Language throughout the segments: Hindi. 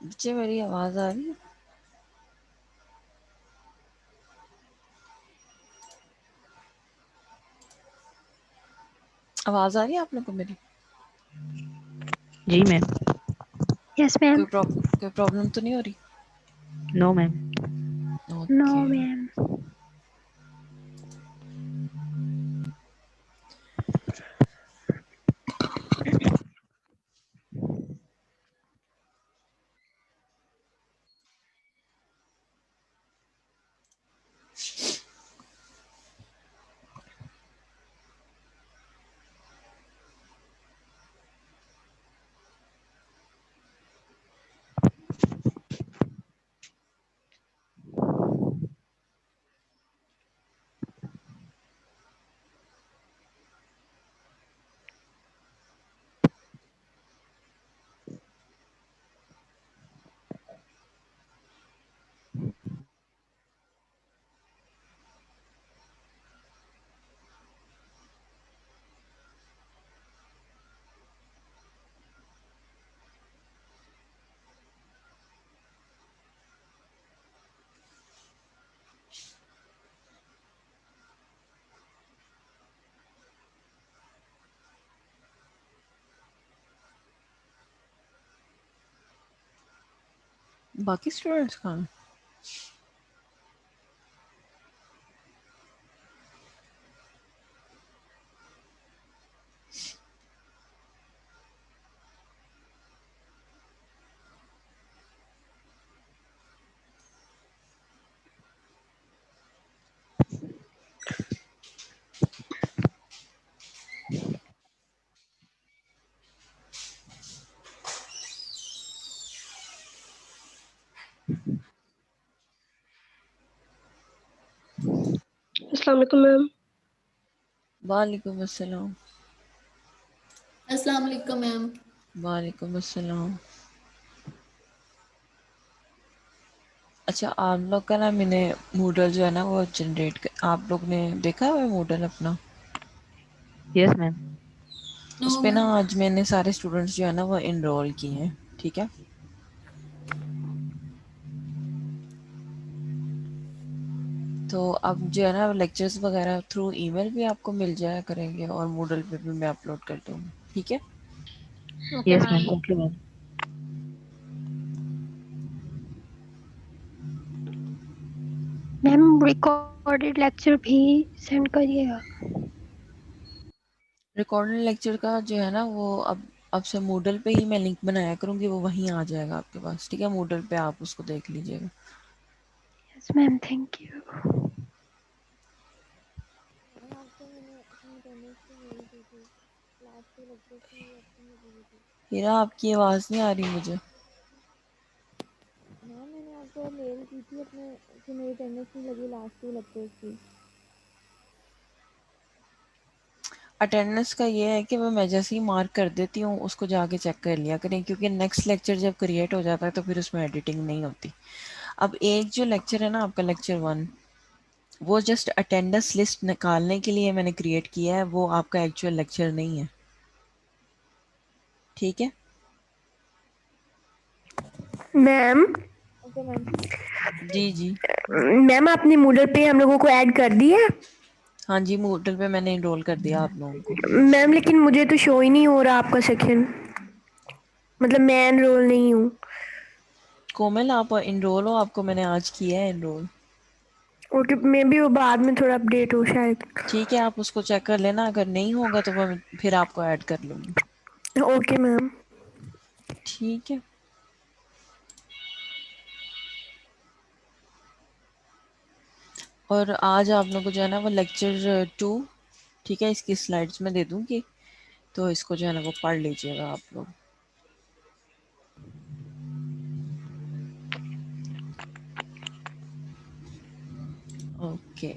बच्चे मेरी आवाज आ रही है? आवाज आ रही है आप लोग को मेरी? जी मैम। Yes ma'am. कोई प्रॉब्लम तो नहीं हो रही? No ma'am. No okay. Ma'am. बाकी स्टूडेंट्स कहाँ हैं? अस्सलाम वालेकुम मैम। वालेकुम अस्सलाम। अस्सलाम वालेकुम मैम। वालेकुम अस्सलाम। अच्छा, आप लोग का ना मैंने मूडल जो है ना वो आप लोग ने देखा है मूडल अपना? Yes ma'am. उस नो पे ना मैम। आज मैंने सारे स्टूडेंट्स जो है ना वो इनरोल किए हैं, ठीक है? तो अब जो है ना लेक्चर्स वगैरह थ्रू ईमेल भी आपको मिल जाया करेंगे और मूडल पे भी मैं अपलोड कर दूँगी, ठीक है? Okay yes ma'am. Ma'am. Okay ma'am. Ma'am recorded lecture भी सेंड करिएगा। रिकॉर्डेड लेक्चर का जो है ना वो अब से मूडल पे ही मैं लिंक बनाया करूँगी, वो वहीं आ जाएगा आपके पास, ठीक है? मूडल पे आप उसको देख लीजिएगा। Yes ma'am, thank you. आपको मैंने अपनी अटेंडेंस की मेल की थी, लास्ट के लेक्चर्स की मुझे एब्सेंट लगी हुई थी। हीरा, आपकी आवाज़ नहीं आ रही मुझे। हाँ, मैंने आपको मेल की थी अपने कि मेरी अटेंडेंस नहीं लगी लास्ट के लेक्चर्स की। अटेंडेंस का ये है कि मैं जैसे ही मार्क कर देती हूँ उसको जाके चेक कर लिया करें, क्योंकि नेक्स्ट लेक्चर जब क्रिएट हो जाता है तो फिर उसमें एडिटिंग नहीं होती। अब एक जो लेक्चर है ना आपका लेक्चर 1, वो जस्ट अटेंडेंस लिस्ट निकालने के लिए मैंने क्रिएट किया है, वो आपका एक्चुअल लेक्चर नहीं है, ठीक है? Ma'am, okay ma'am. जी जी। मैम आपने मूडल पे हम लोगों को ऐड कर दिया? हाँ जी, मूडल पे मैंने इनरोल कर दिया आप लोगों को। मैम लेकिन मुझे तो शो ही नहीं हो रहा आपका सेक्शन, मतलब मैं एनरोल नहीं हूँ। कोमल, आप इनरोल हो, आपको मैंने आज किया है इनरोल। ओके, मे बी वो बाद में थोड़ा अपडेट हो शायद। ठीक है, आप उसको चेक कर लेना, अगर नहीं होगा तो मैं फिर आपको ऐड कर लूँगी। Okay ma'am. ठीक है। और आज आप लोगों को जो है ना वो लेक्चर 2, ठीक है, इसकी स्लाइड्स में दे दूँगी, तो इसको जो है ना वो पढ़ लीजिएगा आप लोग। ओके,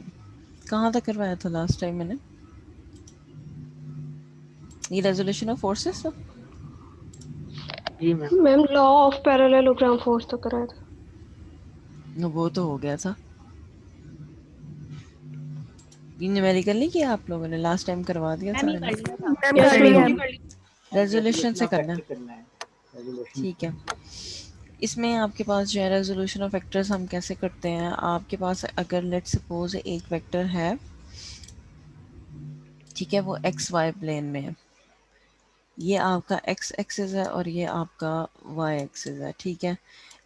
कहाँ तक करवाया था लास्ट टाइम मैंने? ये रेजोल्यूशन ऑफ फोर्सेस था। जी ma'am. Ma'am law of parallelogram force तो कराया था। वो तो हो गया था। ये न्यूमेरिकल नहीं किया आप लोगों ने? लास्ट टाइम करवा दिया था मैम ये मैंने। कर लिया था। मैम यस कर मैम ये लिया। हो गया। रेजोल्यूशन से करना, ठीक है? इसमें आपके पास जो है रेजोल्यूशन ऑफ वेक्टर्स हम कैसे करते हैं, आपके पास अगर लेट सपोज एक वेक्टर है, ठीक है, वो एक्स वाई प्लेन में है, ये आपका एक्स एक्सिस है और ये आपका वाई एक्सिस है, ठीक है।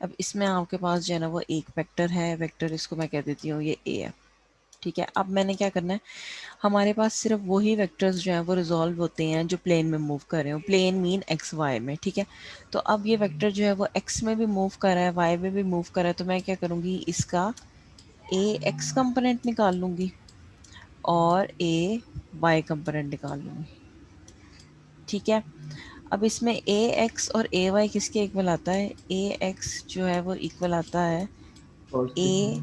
अब इसमें आपके पास जो है ना वो एक वेक्टर है, वेक्टर इसको मैं कह देती हूँ ये ए है, ठीक है। अब मैंने क्या करना है, हमारे पास सिर्फ वही वेक्टर्स जो हैं वो रिजॉल्व होते हैं जो प्लेन में मूव कर रहे हो, प्लेन मीन एक्स वाई में, ठीक है। तो अब ये वेक्टर जो है वो एक्स में भी मूव कर रहा है, वाई में भी मूव कर रहा है, तो मैं क्या करूँगी, इसका ए एक्स कंपोनेंट निकाल लूँगी और ए वाई कंपोनेंट निकाल लूँगी, ठीक है। अब इसमें ए एक्स और ए वाई किसके इक्वल आता है, ए एक्स जो है वो इक्वल आता है और ए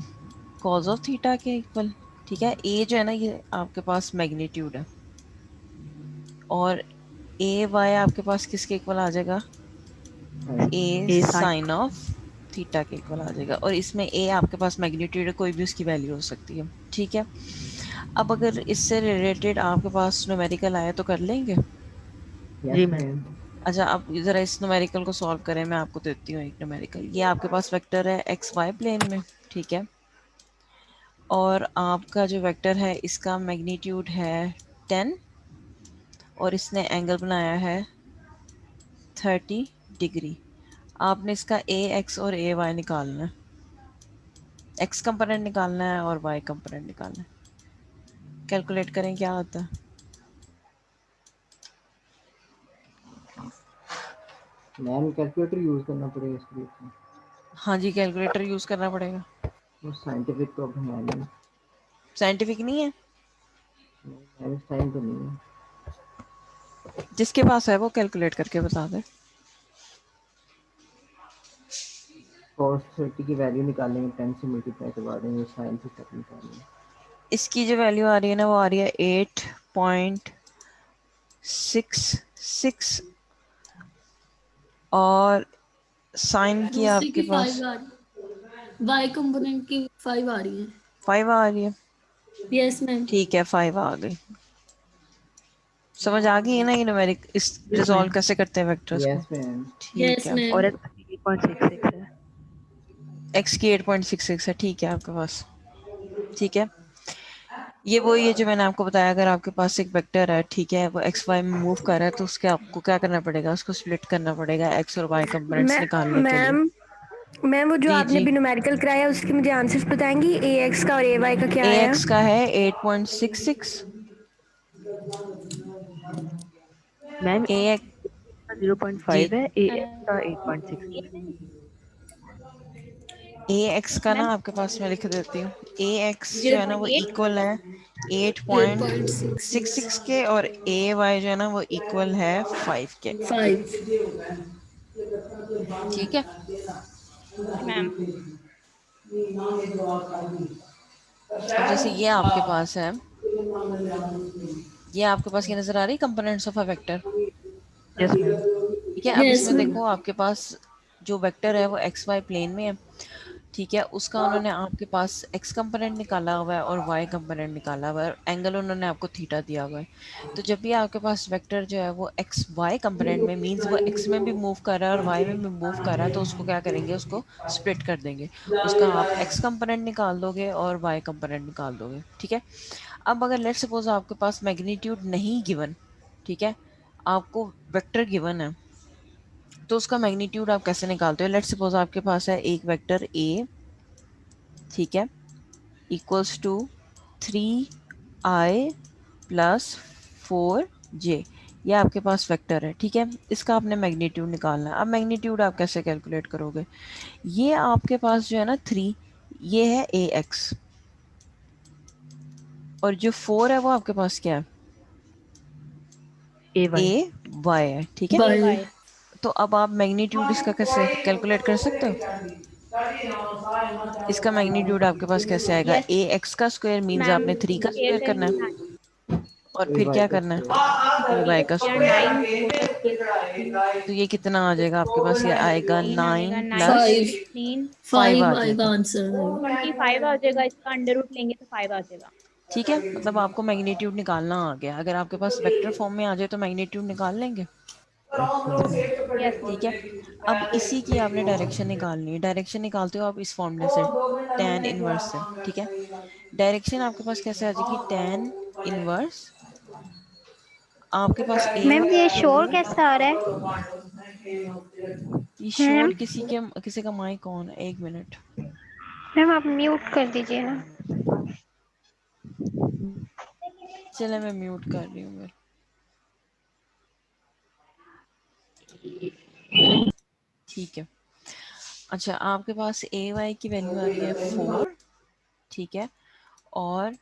कॉज ऑफ थीटा के इक्वल, ठीक है। ए जो है ना ये आपके पास मैग्नीट्यूड है और ए वाई आपके पास किसके इक्वल आ जाएगा, ए ए साइन साइन ऑफ थीटा के इक्वल आ जाएगा, और इसमें ए आपके पास मैग्नीट्यूड है, कोई भी उसकी वैल्यू हो सकती है, ठीक है। अब अगर इससे रिलेटेड आपके पास न्यूमेरिकल आए तो कर लेंगे। जी यस मैम। मैम। अच्छा, अब ज़रा इस न्यूमेरिकल को सॉल्व करें, मैं आपको देती हूँ एक न्यूमेरिकल। ये आपके पास वेक्टर है एक्स वाई प्लेन में, ठीक है, और आपका जो वेक्टर है इसका मैग्नीट्यूड है 10 और इसने एंगल बनाया है 30 डिग्री। आपने इसका ए एक्स और ए वाई निकालना है, एक्स कंपोनेंट निकालना है और वाई कंपोनेंट निकालना है। कैलकुलेट करें क्या आता है। मैम कैलकुलेटर यूज करना पड़ेगा इसके लिए तो। हाँ जी, कैलकुलेटर यूज़ करना पड़ेगा। वो साइंटिफिक तो अब है नहीं। साइंटिफिक नहीं है, मैम इस टाइम तो नहीं है। जिसके पास है वो कैलकुलेट करके बता दे। cos 30 की वैल्यू निकालेंगे, 10 से मल्टीप्लाई करवा देंगे, साइन थीटा निकालेंगे। इसकी जो वैल्यू आ रही है ना वो आ रही है 8.66 और साइन की दूसरे आपके की पास 5 आ रही, वाई कंपोनेंट की 5 आ रही है। 5 आ रही है, यस मैम। ठीक है 5 आ गई। समझ आ गई है ना ये न्यूमेरिक, इस यस रिजॉल्व मैम। कैसे करते हैं वेक्टर्स को, यस मैम। ठीक यस है। मैम। और इसका 8.66 है। एक्स की 8.66 है, ठीक है आपके पास, ठीक है। ये वही है जो मैंने आपको बताया, अगर आपके पास एक वेक्टर है, ठीक है, वो एक्स वाई में मूव कर रहा है तो उसके आपको क्या करना पड़ेगा, उसको स्प्लिट करना पड़ेगा एक्स और वाई कंपोनेंट्स मैं निकालने के लिए। मैम मैम वो जो जी आपने जी, भी न्यूमेरिकल कराया उसके मुझे आंसर्स बताएंगी, ए एक्स का और ए वाई का क्या ए आया। एक्स का है 8.66, मैम ए ए एक्स, का जी 0.5 है, ए एक्स का 8.66 ए एक्स का ना मैम आपके पास मैं लिख देती हूँ, ए एक्स जो है ना वो 0.8। इक्वल है 8.66 8.66 के, और ए वाई जो है ना वो इक्वल है 5 के, 5। ठीक है। मैम अब जैसे ये आपके पास है, ये आपके पास ये नज़र आ रही components of a vector, yes ma'am. ठीक है। अब यस इसमें मैम। देखो आपके पास जो वेक्टर है वो एक्स वाई प्लेन में है, ठीक है, उसका उन्होंने आपके पास एक्स कंपोनेंट निकाला हुआ है और वाई कंपोनेंट निकाला हुआ है, और एंगल उन्होंने आपको थीटा दिया हुआ है। तो जब भी आपके पास वेक्टर जो है वो एक्स वाई कंपोनेंट में, मींस वो एक्स में भी मूव कर रहा है और वाई में भी मूव कर रहा है, तो उसको क्या करेंगे, उसको स्प्लिट कर देंगे, उसका आप एक्स कंपोनेंट निकाल दोगे और वाई कंपोनेंट निकाल दोगे, ठीक है। अब अगर लेट्स सपोज आपके पास मैग्नीट्यूड नहीं गिवन, ठीक है, आपको वेक्टर गिवन है, तो उसका मैग्नीट्यूड आप कैसे निकालते हो। लेट्स सपोज आपके पास है एक वेक्टर ए, ठीक है, equals to 3i plus 4j, ये आपके पास वेक्टर है, ठीक है। इसका आपने मैग्नीट्यूड निकालना है। अब मैग्नीट्यूड आप कैसे कैलकुलेट करोगे, ये आपके पास जो है ना 3, ये है ए एक्स, और जो 4 है वो आपके पास क्या है, ए वाई। ए वाई है, ठीक है। ए बाय। वाई। तो अब आप मैग्नीट्यूड इसका कैसे कैलकुलेट कर सकते हो, इसका मैग्नीट्यूड आपके पास कैसे आएगा, यस ए एक्स का स्क्वायर मीन्स मैम, आपने 3 का ए स्क्वायर करना है, और ए फिर वाई क्या का करना है, ए स्क्वायर। वाई का या स्क्वायर। 9 4 का स्क्वायर 16। तो ये कितना आ जाएगा आपके पास, ये आएगा 16 आ जाएगा, 9 9 प्लस 5। 16 5 आ 5 आएगा जाएगा, आंसर। 25 आ जाएगा, इसका अंडर रूट लेंगे तो 5 आ जाएगा। ठीक है। मतलब आपको मैग्नीट्यूड निकालना आ गया, अगर आपके पास वेक्टर फॉर्म में आ जाए तो मैग्नीट्यूड निकाल लेंगे, यस मैम। यस ठीक है। अब इसी की आपने डायरेक्शन निकालनी है। डायरेक्शन निकालते हो आप इस फॉर्मूले से, tan इनवर्स से, ठीक है। डायरेक्शन आपके पास कैसे आ जाएगी, tan इनवर्स आपके पास a मैम वाई ये की शोर वैल्यू। कैसा आ रहा है? ये मैम शोर किसी का माइक ऑन है, 1 मिनट। मैम आप म्यूट कर दीजिए ना। चले मैं म्यूट कर रही हूँ फिर। ठीक है। अच्छा आपके पास ए वाई की वैल्यू आ रही है 4, ठीक है, और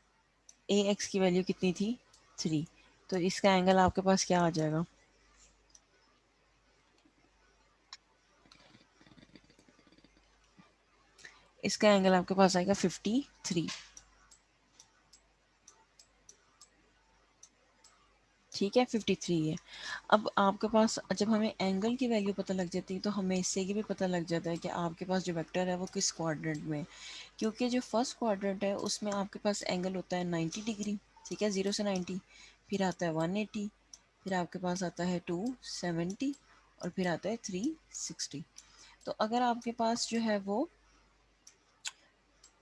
ए एक्स की वैल्यू कितनी थी, 3। तो इसका एंगल आपके पास क्या आ जाएगा, इसका एंगल आपके पास आएगा 53, ठीक है, 53 है। अब आपके पास जब हमें एंगल की वैल्यू पता लग जाती है तो हमें इससे ये भी पता लग जाता है कि आपके पास जो वेक्टर है वो किस क्वाड्रेंट में है। क्योंकि जो फर्स्ट क्वाड्रेंट है उसमें आपके पास एंगल होता है 90 डिग्री, ठीक है, 0 से 90, फिर आता है 180, फिर आपके पास आता है 270 और फिर आता है 360। तो अगर आपके पास जो है वो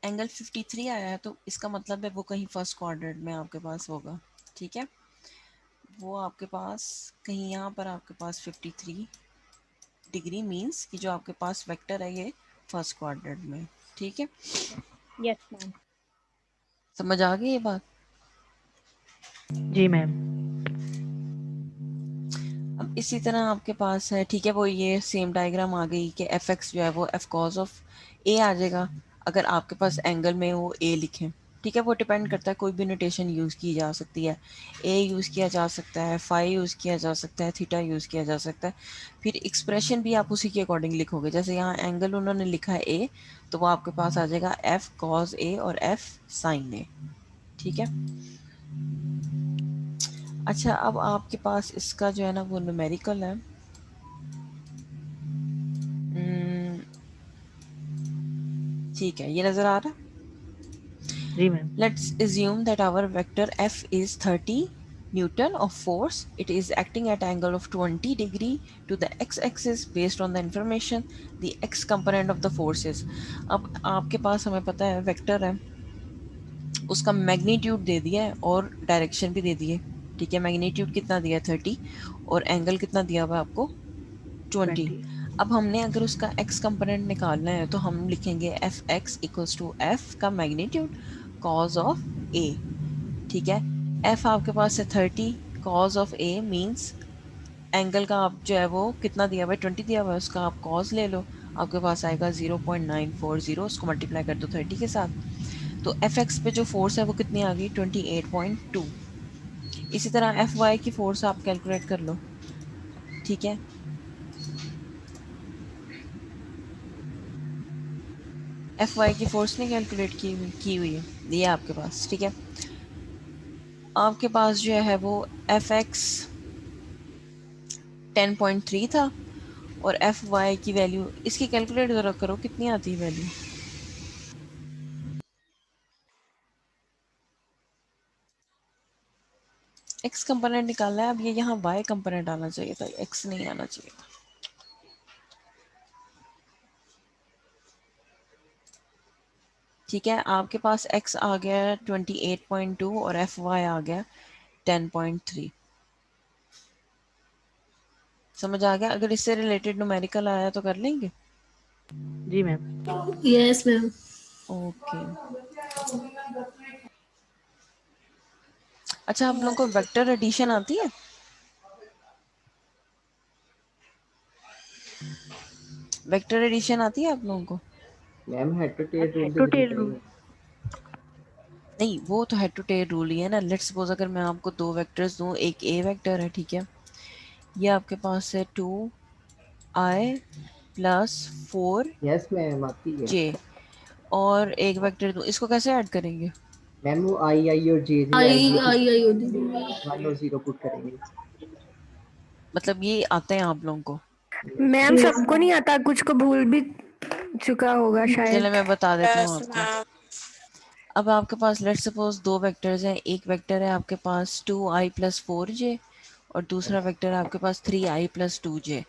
एंगल 53 आया है तो इसका मतलब है वो कहीं फर्स्ट क्वाड्रेंट में आपके पास होगा, ठीक है। वो आपके पास कहीं यहाँ पर आपके पास 53 डिग्री मीन्स कि जो आपके पास वेक्टर है ये फर्स्ट क्वाड्रेंट में, ठीक है। Yes ma'am. समझ आ गई ये बात। जी मैम। अब इसी तरह आपके पास है, ठीक है, वो ये सेम डायग्राम आ गई कि एफ एक्स जो है वो एफ कॉज ऑफ ए आ जाएगा अगर आपके पास एंगल में वो ए लिखें, ठीक है। वो डिपेंड करता है, कोई भी नोटेशन यूज़ की जा सकती है, ए यूज़ किया जा सकता है, फाई यूज़ किया जा सकता है, थीटा यूज़ किया जा सकता है। फिर एक्सप्रेशन भी आप उसी के अकॉर्डिंग लिखोगे, जैसे यहाँ एंगल उन्होंने लिखा है ए तो वो आपके पास आ जाएगा एफ कॉज ए और एफ साइन ए, ठीक है। अच्छा अब आपके पास इसका जो है ना वो न्यूमेरिकल है। ठीक है, ये नज़र आ रहा है। जी ma'am. Let's assume that our vector f is 30 Newton of force. It is acting at angle of 20 degree to the x-axis based on the information the x component of the force is. अब आपके पास हमें पता है वेक्टर है, उसका मैग्नीट्यूड दे दिया है और डायरेक्शन भी दे दी है, ठीक है। मैग्नीट्यूड कितना दिया है 30 और एंगल कितना दिया हुआ है आपको 20। 20। अब हमने अगर उसका x कंपोनेंट निकालना है तो हम लिखेंगे F x equals to F का मैग्नीट्यूड कॉज ऑफ ए, ठीक है। एफ आपके पास है 30, cos of A means angle का आप जो है वो कितना दिया हुआ है 20 दिया हुआ है, उसका आप कॉज ले लो, आपके पास आएगा 0.940, उसको मल्टीप्लाई कर दो 30 के साथ। तो एफ एक्स पे जो फोर्स है वो कितनी आ गई 28.2। इसी तरह एफ वाई की फोर्स आप कैलकुलेट कर लो, ठीक है। एफ वाई की फोर्स ने कैलकुलेट की हुई है, ये आपके पास, ठीक है। आपके पास जो है वो एफ एक्स 10.3 था और एफ वाई की वैल्यू इसकी कैलकुलेट ज़रा करो कितनी आती है वैल्यू। एक्स कंपोनेंट निकालना है, अब ये यहाँ वाई कंपोनेंट आना चाहिए था, एक्स नहीं आना चाहिए था। ठीक है, आपके पास x आ गया 28.2 और एफ वाई आ गया 10.3। समझ आ गया। अगर इससे रिलेटेड न्यूमेरिकल आया तो कर लेंगे। जी मैम। Yes ma'am. ओके। अच्छा आप लोगों को वेक्टर एडिशन आती है? वेक्टर एडिशन आती है आप लोगों को? Ma'am head to ma'am tail rule head के टू जरिए टेल रूल। करेंगे। नहीं, वो तो हेड टू टेल रूल ही है ना। लेट्स सपोज अगर मैं आपको दो वेक्टर्स दूं, एक ए वेक्टर है, ठीक है, ये आपके पास है 2i प्लस यस मैम आती है।4j, और एक वेक्टर दूं, इसको कैसे ऐड करेंगे? मैम वो आई आई और जे जे आई आएगी तो आई आई होती थी। 1 और 0 पुट करेंगे। मतलब ये आते हैं आप लोगों को? Yes ma'am ma'am. सबको नहीं आता, कुछ को भूल भी चुका होगा चले शायद। मैं बता देती हूँ आपको। अब आपके पास लेट्स सपोज दो वेक्टर्स हैं, एक वेक्टर है आपके पास 2i प्लस 4j और दूसरा वेक्टर आपके पास 3i प्लस 2j।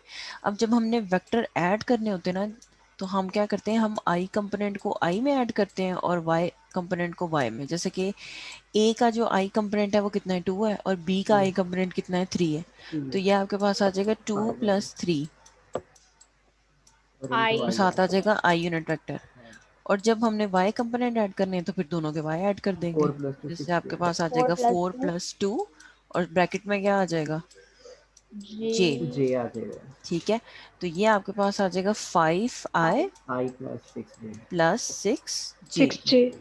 अब जब हमने वेक्टर ऐड करने होते हैं ना, तो हम क्या करते हैं, हम i कंपोनेंट को i में ऐड करते हैं और y कंपोनेंट को y में। जैसे कि a का जो i कंपोनेंट है वो कितना है, 2 है, और b का i कंपोनेंट कितना है, 3 है। तो ये आपके पास आ जाएगा 2 प्लस 3 और इनटू और आई साथ आ है जाएगा i यूनिट वेक्टर। और जब हमने y कंपोनेंट ऐड करने हैं तो फिर दोनों के y ऐड कर देंगे। 4 + 2 जिससे 6 आपके पास आ जाएगा 4 प्लस 2 और ब्रैकेट में क्या आ जाएगा, j। जे आ जाएगा। ठीक है, तो ये आपके पास आ जाएगा 5i आई + 6 जे। Plus 6j। 6J।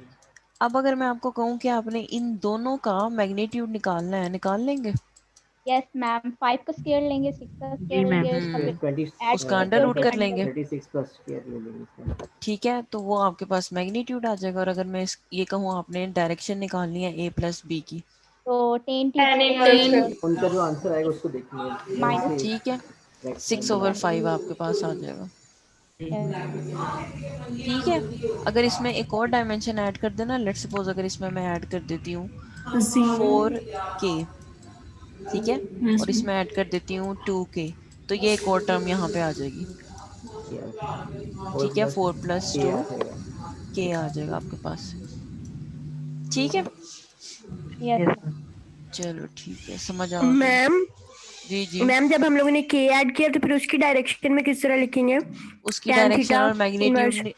अब अगर मैं आपको कहूँ कि आपने इन दोनों का मैग्नीट्यूड निकालना है, निकाल लेंगे? यस मैम, 5 का स्क्वायर लेंगे, 6 का जी स्क्वायर मैम। लेंगे, उसका फिर 20 ऐड उसका करके अंडर और रूट कर डिवाइड लेंगे। करके। 36 + स्क्वायर ले लेंगे इसका। ठीक है, तो वो आपके पास मैग्नीट्यूड आ जाएगा। और अगर मैं ये कहूँ आपने डायरेक्शन निकालनी है a प्लस b की, तो 10 to tan power इनवर्स। उनका जो आंसर आएगा उसको देखेंगे 1 minus से ठीक है, फ्रैक्शन 6/5 आपके पास आ जाएगा। ठीक है, अगर इसमें एक और डायमेंशन ऐड कर देना, लेट सपोज अगर इसमें मैं ऐड कर देती हूँ 4k, ठीक है, और इसमें ऐड कर देती हूँ 2k, तो ये एक और टर्म यहाँ पे आ जाएगी। यस 4 ठीक है, + 4 प्लस के 2 आ जाएगा। k आ जाएगा आपके पास। ठीक है, यस यस मैम। चलो ठीक है, समझ आ गई। मैम जी जी, मैम जब हम लोगों ने K ऐड किया तो फिर उसकी डायरेक्शन में किस तरह लिखेंगे? उसकी tan डायरेक्शन थीटा और मैग्नीट्यूड इनवर्स।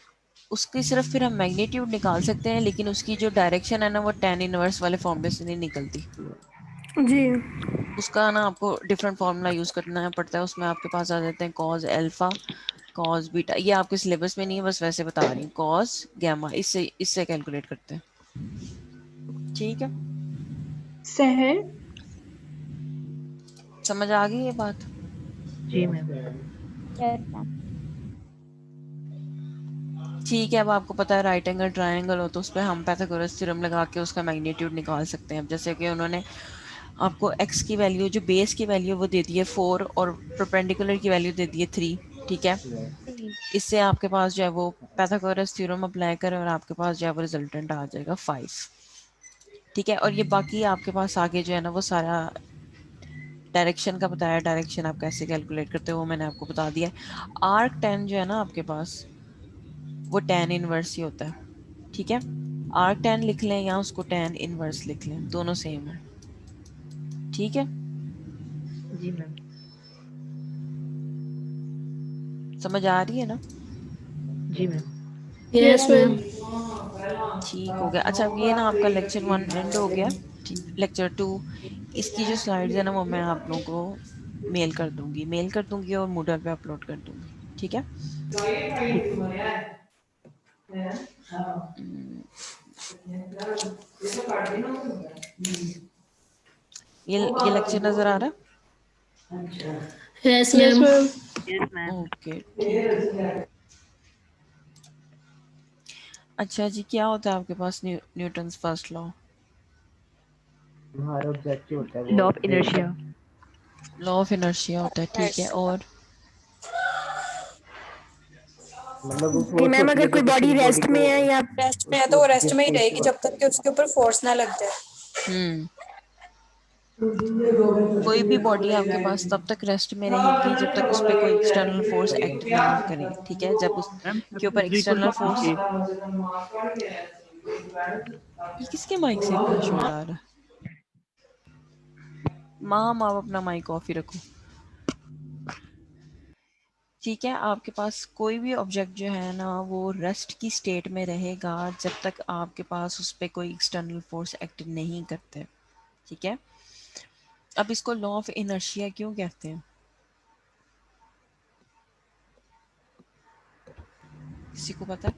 उसकी सिर्फ फिर हम मैग्नीट्यूड निकाल सकते हैं, लेकिन उसकी जो डायरेक्शन है ना वो tan इनवर्स वाले फॉर्मूले से नहीं निकलती। जी। उसका ना आपको डिफरेंट फार्मूला यूज करना पड़ता है। उसमें आपके पास आ जाते हैं कॉस अल्फा, कॉस बीटा। ये आपके सिलेबस में नहीं है, बस वैसे बता रही हूँ। कॉस गैमा, इससे इससे कैलकुलेट करते हैं। ठीक है, सहर। समझ आ गई ये बात? जी मैम। Yes ma'am. ठीक है, अब आपको पता है राइट एंगल ट्रायंगल हो तो उस पर हम पाइथागोरस थ्योरम लगा के उसका मैग्नीट्यूड निकाल सकते हैं। अब जैसे कि उन्होंने आपको x की वैल्यू, जो बेस की वैल्यू वो दे दी है 4 और परपेंडिकुलर की वैल्यू दे दी है 3। ठीक है, इससे आपके पास जो है वो पाइथागोरस थ्योरम अप्लाई करें और आपके पास जो है वो रिजल्टेंट आ जाएगा 5। ठीक है, और ये बाकी आपके पास आगे जो है ना वो सारा डायरेक्शन का बताया। डायरेक्शन आप कैसे कैलकुलेट करते हो वो मैंने आपको बता दिया है। आर्क टेन जो है ना आपके पास, वो tan इनवर्स ही होता है। ठीक है, आर्क टेन लिख लें या उसको tan इनवर्स लिख लें, दोनों सेम है। ठीक है, जी मैम। समझ आ रही है ना? जी मैम। Yes ma'am. ठीक हो गया। अच्छा, अब ये ना आपका लेक्चर 1 एंड हो गया। लेक्चर 2, इसकी जो स्लाइड्स है ना वो मैं आप लोगों को मेल कर दूंगी और मूडल पे अपलोड कर दूंगी। ठीक है, ठीक। ये लेक्चर नजर आ रहा yes yes ma'am. Ma'am. Yes है? मैम। ओके, ठीक है। अच्छा जी, क्या होता है आपके पास न्यूटन्स फर्स्ट लॉ? हमारा ऑब्जेक्टिव होता है लॉ वो of inertia. Law of inertia होता है। ठीक है, और मतलब वो कि फोर्स मैम होती है अगर जो कोई किसी बॉडी भी बॉडी रेस्ट को में है या रेस्ट में है तो उसको वो रेस्ट जिस में ही स्पीड से रहेगी जब तक भागता कि है। उसके ऊपर फोर्स ना लग जाए। हम्म, कोई भी बॉडी आपके पास तब तक रेस्ट में रहेगी जब तक उस पर कोई एक्सटर्नल फोर्स एक्ट ना करे। ठीक है, जब मैम उसके ऊपर F is equal to external force, K। ये किसके माइक से इतना शोर आ रहा है? माम, आप अपना माइक ऑफ ही रखो। ठीक है, आपके पास कोई भी ऑब्जेक्ट जो है ना वो रेस्ट की स्टेट में रहेगा जब तक आपके पास उस पर कोई एक्सटर्नल फोर्स एक्ट नहीं करते। ठीक है, अब इसको लॉ ऑफ इनर्शिया क्यों कहते हैं, किसी को पता है?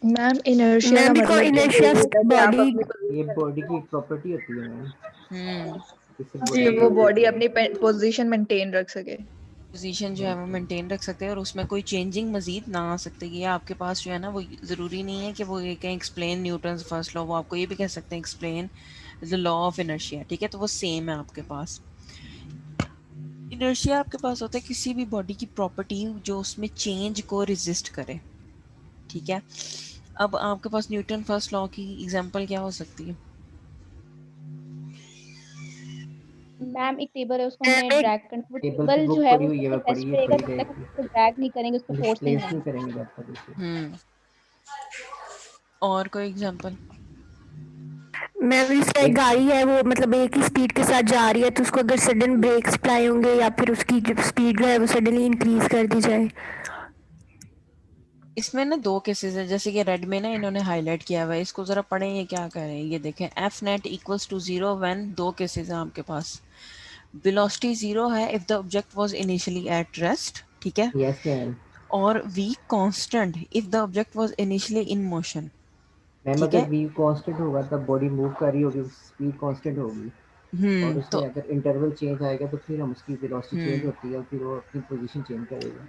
मैम इनर्शिया का मैम बिकॉज मतलब तो इनर्शिया यही होता है कि आप बॉडी। अपनी ये बॉडी की एक प्रॉपर्टी होती है मैम, हम्म, किसी जी बॉडी वो को बॉडी अपनी पोजीशन मेंटेन रख सके। पोजीशन जो है वो मेंटेन रख सकते हैं और उसमें कोई चेंजिंग मजीद ना आ सकते। ये आपके पास जो है ना वो ज़रूरी नहीं है कि वो ये कहें एक्सप्लेन न्यूटन्स फर्स्ट लॉ, वो आपको ये भी कह सकते हैं explain the law of inertia. ठीक है, तो वो सेम है आपके पास। इनर्शिया आपके पास होता है किसी भी बॉडी की प्रॉपर्टी जो उसमें चेंज को रेजिस्ट करे। ठीक है, अब आपके पास न्यूटन फर्स्ट लॉ की एग्जांपल क्या हो सकती है? मैम एक टेबल है उसको हमने ड्रैग करना, वो टेबल पे टेबल बुक जो है पड़ी वो हुई है, जब वो तक पड़ी रेस्ट है, रहेगा पड़ी तब तक रहेगी, उसको ड्रैग नहीं करेंगे, उसको फोर्स नहीं डिस्प्लेस नहीं करेंगे। करेंगे जब तक उसे। और कोई एग्जांपल? मैम इसका एक एक गाड़ी है, वो मतलब एक ही स्पीड के साथ जा रही है, तो उसको अगर सडन ब्रेक्स अप्लाई होंगे या फिर उसकी जो स्पीड जो है वो सडनली इंक्रीज कर दी जाए। इसमें ना दो केसेस है, जैसे कि रेड में ना इन्होंने हाईलाइट किया हुआ है, इसको जरा पढ़ें ये क्या कह रहे हैं। ये देखें, F net equals to 0 when दो केसेस हैं आपके पास। वेलोसिटी 0 है if the object was initially at rest, ठीक है, यस मैम। और v constant if the object was initially in motion, ma'am ठीक अगर है। v कांस्टेंट होगा तब बॉडी मूव कर रही होगी, स्पीड कांस्टेंट होगी, और उसमें तो अगर इंटरवल चेंज आएगा तो फिर हम उसकी वेलोसिटी चेंज होती है और फिर वो अपनी पोजीशन चेंज करेगा।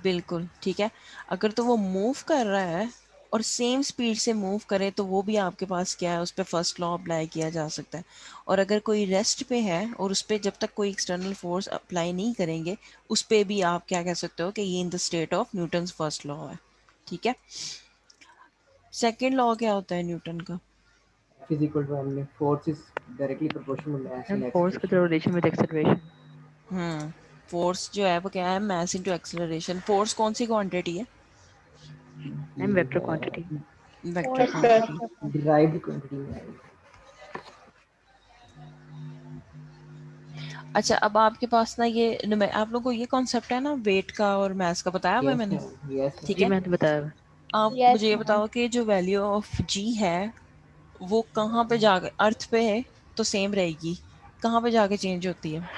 बिल्कुल ठीक है। अगर तो वो मूव कर रहा है और सेम स्पीड से मूव करे तो वो भी आपके पास क्या है, उस पर फर्स्ट लॉ अप्लाई किया जा सकता है। और अगर कोई रेस्ट पे है और उस पर जब तक कोई एक्सटर्नल फोर्स अप्लाई नहीं करेंगे, उस पर भी आप क्या कह सकते हो कि ये in the state of Newton's first law है, ठीक है। सेकेंड लॉ क्या होता है न्यूटन का? F is equal to हमने force is directly proportional to mass ma'am and force का acceleration। Relation with acceleration. Force जो है वो क्या है, मैस इनटू एक्सेलरेशन। फोर्स कौन सी क्वांटिटी है? मैम ये वेक्टर है quantity. Vector quantity. derived quantity है। अच्छा, अब आपके पास ना ये आप लोगों को ये कॉन्सेप्ट है ना वेट का और मास का, बताया हुआ है यस मैंने, मैम, यस ठीक जी है। मैंने तो बताया हुआ है। आप यस मुझे ये मैम। बताओ कि जो वैल्यू ऑफ जी है वो कहाँ पे जाकर, अर्थ पे है तो सेम रहेगी, कहाँ पे जाके चेंज होती है?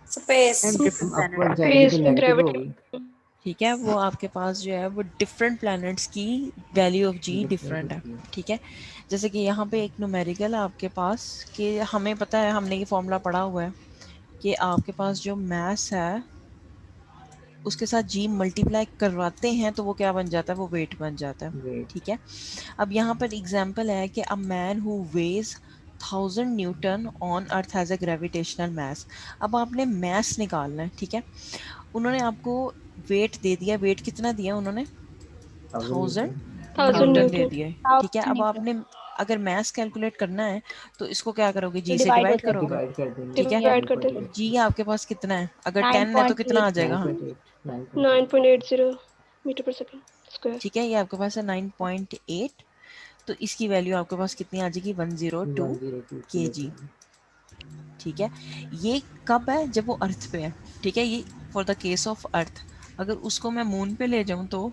Space. Ma'am ma'am different planet upward पे। जाएगी स्पेस तो में नेगेटिव ग्रेविटी। होगी। ठीक है, वो आपके पास जो है वो डिफरेंट प्लैनेट्स की value of g different different है, होती है। ठीक है। जैसे कि यहाँ पे एक न्यूमेरिकल है आपके पास, कि हमें पता है, हमने ये फॉर्मूला पढ़ा हुआ है कि आपके पास जो मास है उसके साथ जी मल्टीप्लाई करवाते हैं तो वो क्या बन जाता है, वो वेट बन जाता है, वेट। ठीक है। अब यहाँ पर एग्जाम्पल है कि a man who weighs 1000 newton on earth has a gravitational mass. अब आपने मास निकालना है, ठीक है। उन्होंने आपको वेट दे दिया, वेट कितना दिया उन्होंने? 1000 1000 1000 न्यूटन दे न्यूटन। दिए, ठीक है। अब न्यूटन। आपने अगर मास कैलकुलेट करना है तो इसको क्या करोगे, तो जी से डिवाइड हो डिवाइड से जाएगा। करोगे, डिवाइड कर देंगे। ठीक है। यस। डिवाइड कर दे। 9.8। जी आपके पास कितना है, अगर 10 है तो कितना 9.8। आ जाएगा? हाँ, 9.8 9.8। 9.80 मीटर पर सेकंड स्क्वायर। ठीक है, ये आपके पास है 9.8। तो इसकी वैल्यू आपके पास कितनी आ जाएगी, 102 102 kg, किलोग्राम। ठीक है। ये कब है, जब वो अर्थ पे है, ठीक है। ये for the case of earth. अगर उसको मैं मून पे ले जाऊं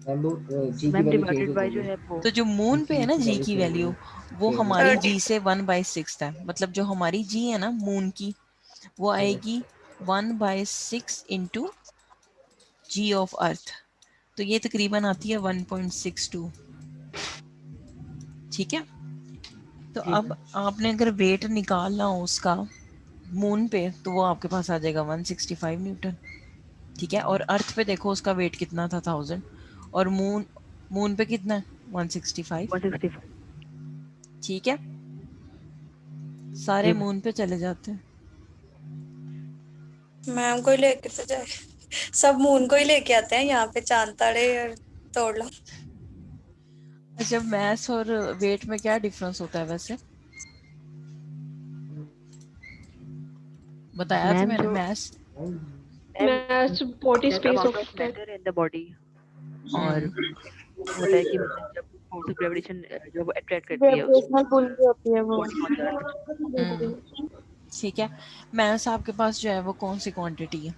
मैम वो जी की मैम वैल्यू चेंज डिवाइडेड हो बाय जो जाएगी। है वो। तो जो मून पे है जी ना की जी वैल्यू की चेंज वैल्यू, हो वो चेंज हो हमारी जाएगी। 30। जी से 1/6 है। मतलब जो हमारी जी है ना मून की, वो आएगी 1/6 इंटू जी ऑफ अर्थ। तो ये तकरीबन आती है 1.62, ठीक है। तो जी अब मैम। आपने अगर वेट निकालना हो उसका मून पे, तो वो आपके पास आ जाएगा 165 न्यूटन, ठीक है। और अर्थ पे देखो उसका वेट कितना था, 1000, और मून मून पे कितना है, 165, 165। ठीक है। सारे जी मैम। मून पे चले जाते हैं। मैम कोई लेके तो जाए, सब मून को ही लेके आते हैं यहाँ पे, चांद तारे और तोड़ लो। अच्छा, मैथ्स और वेट में क्या डिफरेंस होता है वैसे, बताया था मैम मैंने, जो maths. Ma'am math body that space amount of of matter in the body. और हम्म वो होता है कि मतलब जब फोर्स ऑफ ग्रेविटेशन जब अट्रैक्ट करती है उसको, ग्रेविटेशनल पुल भी होती है वो। बॉडी पहुंच जाती है। हम्म ठीक है। मैथ्स आपके पास जो है वो कौन सी क्वांटिटी है?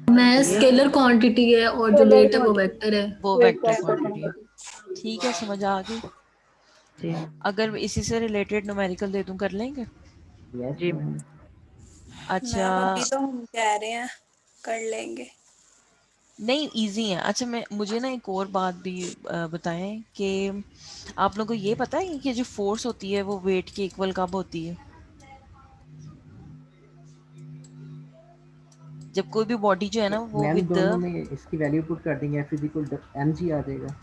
मैं ये स्केलर क्वांटिटी है और जो स्केलर वेट है वो क्वांटिटी। वेक्टर है। वो वेट वेक्टर वेक्टर क्वांटिटी है, क्वांटिटी। ठीक है, समझ आ गई। जी मैम। अगर इसी से रिलेटेड न्यूमेरिकल दे दूं, कर लेंगे? यस जी मैम। मैम। अच्छा, मैम अभी तो हम कह रहे हैं कर लेंगे। नहीं इजी है। अच्छा, मैं मुझे ना एक और बात भी बताएं कि आप लोगों को ये पता है कि जो फोर्स होती है वो वेट के इक्वल कब होती है? जब कोई भी बॉडी जो है ना वो मैम विद, दोनों में इसकी वैल्यू पुट कर देंगे, F is equal to mg आ जाएगा।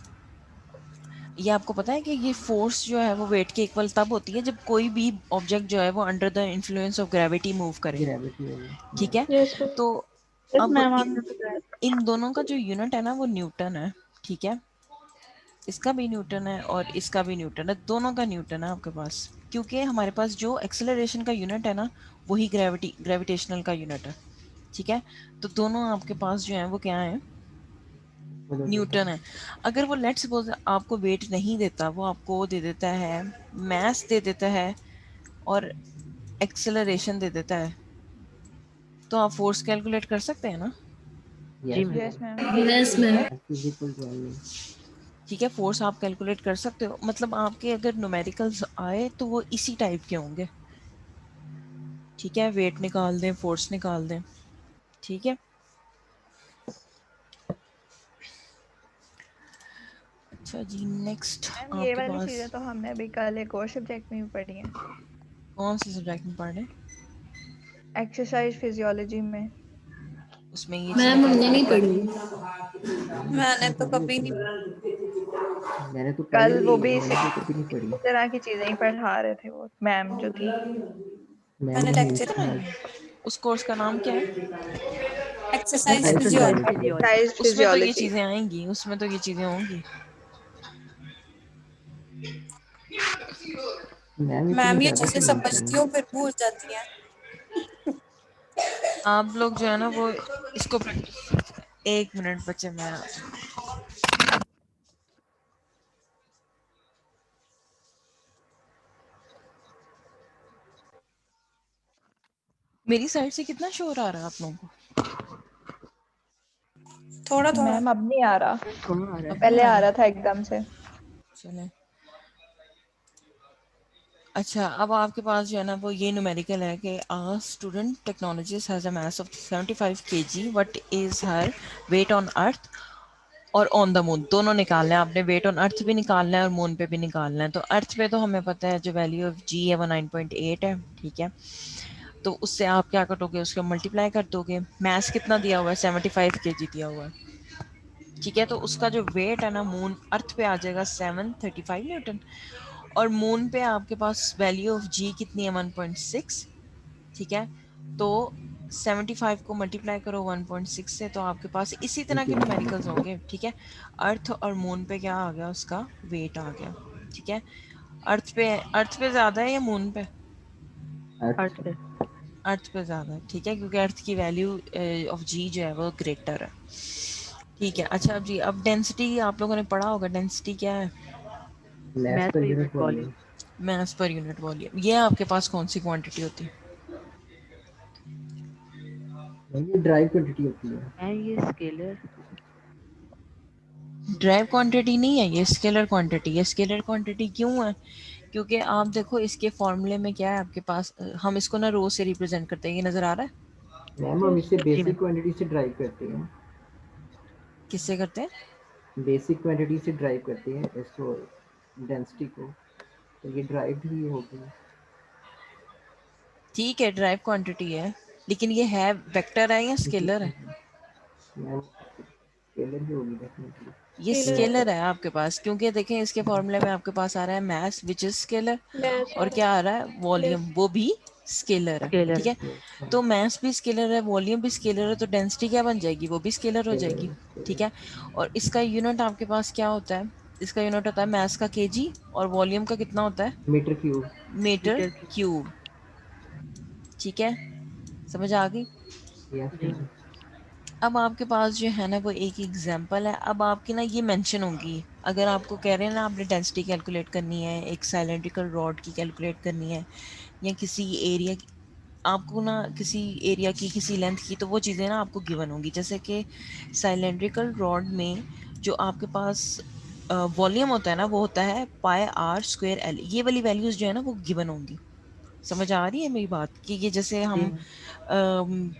ये आपको पता है कि ये फोर्स जो है वो वेट के इक्वल तब होती है जब कोई भी ऑब्जेक्ट जो है वो under the influence of gravity move करे, ग्रेविटी होगी। ठीक है। यस तो यस अब मैम आपने बताया। इन दोनों का जो यूनिट है ना वो न्यूटन है, ठीक है। इसका भी न्यूटन है और इसका भी न्यूटन है, दोनों का न्यूटन है आपके पास, क्योंकि हमारे पास जो एक्सेलरेशन का यूनिट है ना वही ग्रेविटेशनल का यूनिट है, ठीक है। तो दोनों आपके पास जो है वो क्या है, न्यूटन है। अगर वो लेट्स सपोज आपको वेट नहीं देता, वो आपको दे देता है मास दे देता है और एक्सेलरेशन दे देता है, तो आप फोर्स कैलकुलेट कर सकते हैं ना। जी ma'am. Yes ma'am. Yes ma'am. Physical driving. ठीक है, फोर्स आप कैलकुलेट कर सकते हो, मतलब आपके अगर न्यूमेरिकल्स आए तो वो इसी टाइप के होंगे, ठीक है। वेट निकाल दें, फोर्स निकाल दें, ठीक है। अच्छा जी, नेक्स्ट मैम ये आपके वाली पास चीजें तो हमने अभी कल एक और सब्जेक्ट में भी पढ़ी हैं, कौन से सब्जेक्ट में पढ़ रहे हैं? एक्सरसाइज फिजियोलॉजी में। उसमें ये चीज़ें मैम हमने नहीं कैलकुलेट पढ़ी। मैंने तो कभी नहीं। मैंने तो पढ़ी कल वो नहीं, भी मैंने तो कभी नहीं पढ़ी। इसी तरह की चीजें ही पढ़ा रहे थे वो मैम जो थी। मैंने मैंने लेक्चर उस कोर्स का नाम क्या है? Exercise exercise exercise physiology. Physiology. Physiology. Exercise उसमें तो ये फिजियोलॉजी। चीज़ें आएंगी, उसमें तो ये चीज़ें होंगी। मैम इतनी मैम ये ज्यादा चीजें पढ़ाई समझती करें। हूँ फिर भूल जाती हैं। आप लोग जो है ना वो इसको एक मिनट बच्चे, मैं मेरी साइड से कितना शोर आ रहा है आप लोगों को? थोड़ा थोड़ा। मैम अब नहीं आ रहा, थोड़ा आ रहा है। अब नहीं पहले आ आ रहा? रहा था एकदम से। चले। अच्छा, अब आपके पास जो है ना वो ये न्यूमेरिकल है कि a student technologist has a mass of 75 kg, what is her weight on earth और ऑन द मून, दोनों निकालना है आपने। वेट ऑन अर्थ भी निकालना है और मून पे भी निकालना है। तो अर्थ पे तो हमें पता है जो वैल्यू ऑफ जी है वो 9.8 है, ठीक है। तो उससे आप क्या करोगे, उसको मल्टीप्लाई कर दोगे। मैस कितना दिया हुआ है, 75 kg दिया हुआ है, ठीक है। तो उसका जो वेट है ना मून अर्थ पे आ जाएगा 735 न्यूटन, और मून पे आपके पास वैल्यू ऑफ जी कितनी है 1.6, ठीक है। तो 75 को मल्टीप्लाई करो 1.6 से, तो आपके पास इसी तरह के न्यूमेरिकल्स होंगे, ठीक है। अर्थ और मून पे क्या आ गया, उसका वेट आ गया, ठीक है। अर्थ पे ज्यादा है या मून पे? अर्थ पे। अर्थ पे ज्यादा है, ठीक है, क्योंकि अर्थ की वैल्यू ऑफ जी जो है वो ग्रेटर है, ठीक है। अच्छा अब जी, अब डेंसिटी आप लोगों ने पढ़ा होगा, डेंसिटी क्या है? मैथ मैथ पर पे यूनिट यूनिट वॉल्यूम। वॉल्यूम। मास पर यूनिट वॉल्यूम। ये आपके पास कौन सी क्वांटिटी होती है? ये ड्राइव क्वांटिटी होती है। मैम ये स्केलर। ड्राइव क्वांटिटी नहीं है, ये स्केलर क्वांटिटी है। स्केलर क्वांटिटी क्यों है? क्योंकि आप देखो इसके फॉर्मूले में क्या है आपके पास, हम इसको ना रो से रिप्रेजेंट करते हैं, ये नजर आ रहा है? मैम हम इसे जी मैम। बेसिक क्वांटिटी से ड्राइव करते हैं। किससे करते हैं? बेसिक क्वांटिटी से ड्राइव करते हैं इसको, डेंसिटी को। तो ये ड्राइव ही होगी। ठीक है, ड्राइव क्वांटिटी है, लेकिन ये है वेक्टर है या स्केलर है? मैम स्केलर ही होगी डेफिनेटली। ये स्केलर है आपके पास, क्योंकि देखें इसके फॉर्मूले में आपके पास आ रहा है मास विच इज स्केलर, और क्या आ रहा है, वॉल्यूम, वो भी स्केलर है, ठीक स्केलर। है। तो मास भी स्केलर है, वॉल्यूम भी स्केलर है, तो डेंसिटी क्या बन जाएगी, वो भी स्केलर हो जाएगी, ठीक है। और इसका यूनिट आपके पास क्या होता है, इसका यूनिट होता है मास का केजी, और वॉल्यूम का कितना होता है, metre cube. Metre metre cube. Cube, ठीक है। समझ आ गई? यस जी मैम। मैम। अब आपके पास जो है ना वो एक एग्जांपल है। अब आपकी ना ये मेंशन होगी, अगर आपको कह रहे हैं ना आपने डेंसिटी कैलकुलेट करनी है, एक सिलेंड्रिकल रॉड की कैलकुलेट करनी है, या किसी एरिया आपको ना किसी एरिया की किसी लेंथ की, तो वो चीज़ें ना आपको गिवन होंगी। जैसे कि सिलेंड्रिकल रॉड में जो आपके पास वॉल्यूम होता है ना, वो होता है पाई आर स्क्वायर एल, ये वाली वैल्यूज जो है ना वो गिवन होंगी। समझ आ रही है मेरी बात? कि ये जैसे जी हम मैम।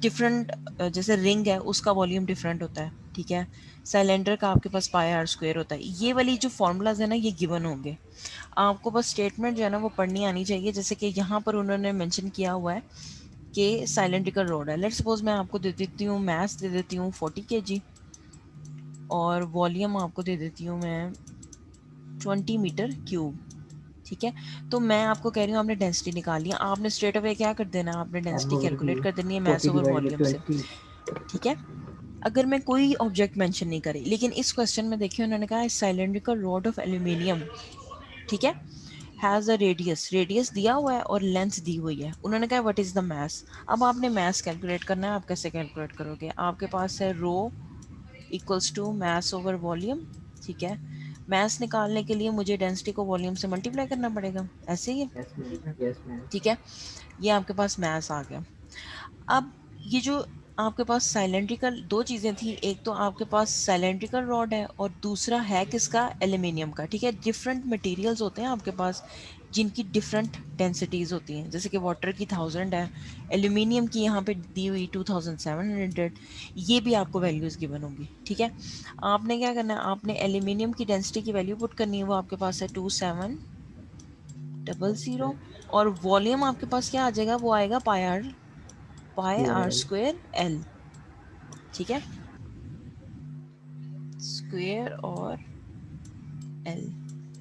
डिफरेंट, जैसे रिंग है उसका वॉल्यूम डिफरेंट होता है, ठीक है। सिलेंडर का आपके पास पाई आर स्क्वायर होता है। ये वाली जो फॉर्मूलाज है ना ये गिवन होंगे, आपको बस स्टेटमेंट जो है ना वो पढ़नी आनी चाहिए। जैसे कि यहाँ पर उन्होंने मेंशन किया हुआ है कि सिलेंड्रिकल रोड है, लेट्स सपोज मैं आपको दे देती हूँ, मास दे देती हूँ 40 kg, और वॉल्यूम आपको दे देती हूँ मैं 20 मीटर क्यूब, ठीक है। तो मैं आपको कह रही हूँ आपने डेंसिटी निकाली है, आपने स्ट्रेट अवे क्या कर देना है, आपने अब डेंसिटी होगी कैलकुलेट कर देनी है मास 40 ओवर डिवाइड बाई वॉल्यूम से, 20। ठीक है। अगर मैं कोई ऑब्जेक्ट मेंशन नहीं करी, लेकिन इस क्वेश्चन में देखिए उन्होंने कहा सिलेंड्रिकल रॉड ऑफ एल्यूमिनियम, ठीक है, हैज़ अ रेडियस, रेडियस दिया हुआ है और लेंथ दी हुई है। उन्होंने कहा व्हाट इज़ द मास। अब आपने मास कैलकुलेट करना है, आप कैसे कैलकुलेट करोगे? आपके पास है rho equals to mass over volume, ठीक है। मास निकालने के लिए मुझे डेंसिटी को वॉल्यूम से मल्टीप्लाई करना पड़ेगा, ऐसे ही है, यस मैम, जी मैम। Yes ma'am. ठीक है। ये आपके पास मास आ गया। अब ये जो आपके पास सिलेंड्रिकल, दो चीज़ें थी, एक तो आपके पास सिलेंड्रिकल रॉड है और दूसरा है किसका, एल्यूमिनियम का, ठीक है। डिफरेंट मटेरियल्स होते हैं आपके पास जिनकी डिफरेंट डेंसिटीज़ होती हैं, जैसे कि वाटर की 1000 है, एल्यूमिनियम की यहाँ पे दी हुई 2700, ये भी आपको वैल्यूज़ गिवन होंगी, ठीक है। आपने क्या करना है, आपने एल्यूमिनियम की डेंसिटी की वैल्यू पुट करनी है, वो आपके पास है 2700, और वॉल्यूम आपके पास क्या आ जाएगा, वो आएगा पाई आर QRL, स्क्वेयर एल, ठीक है, स्क्वेयर और एल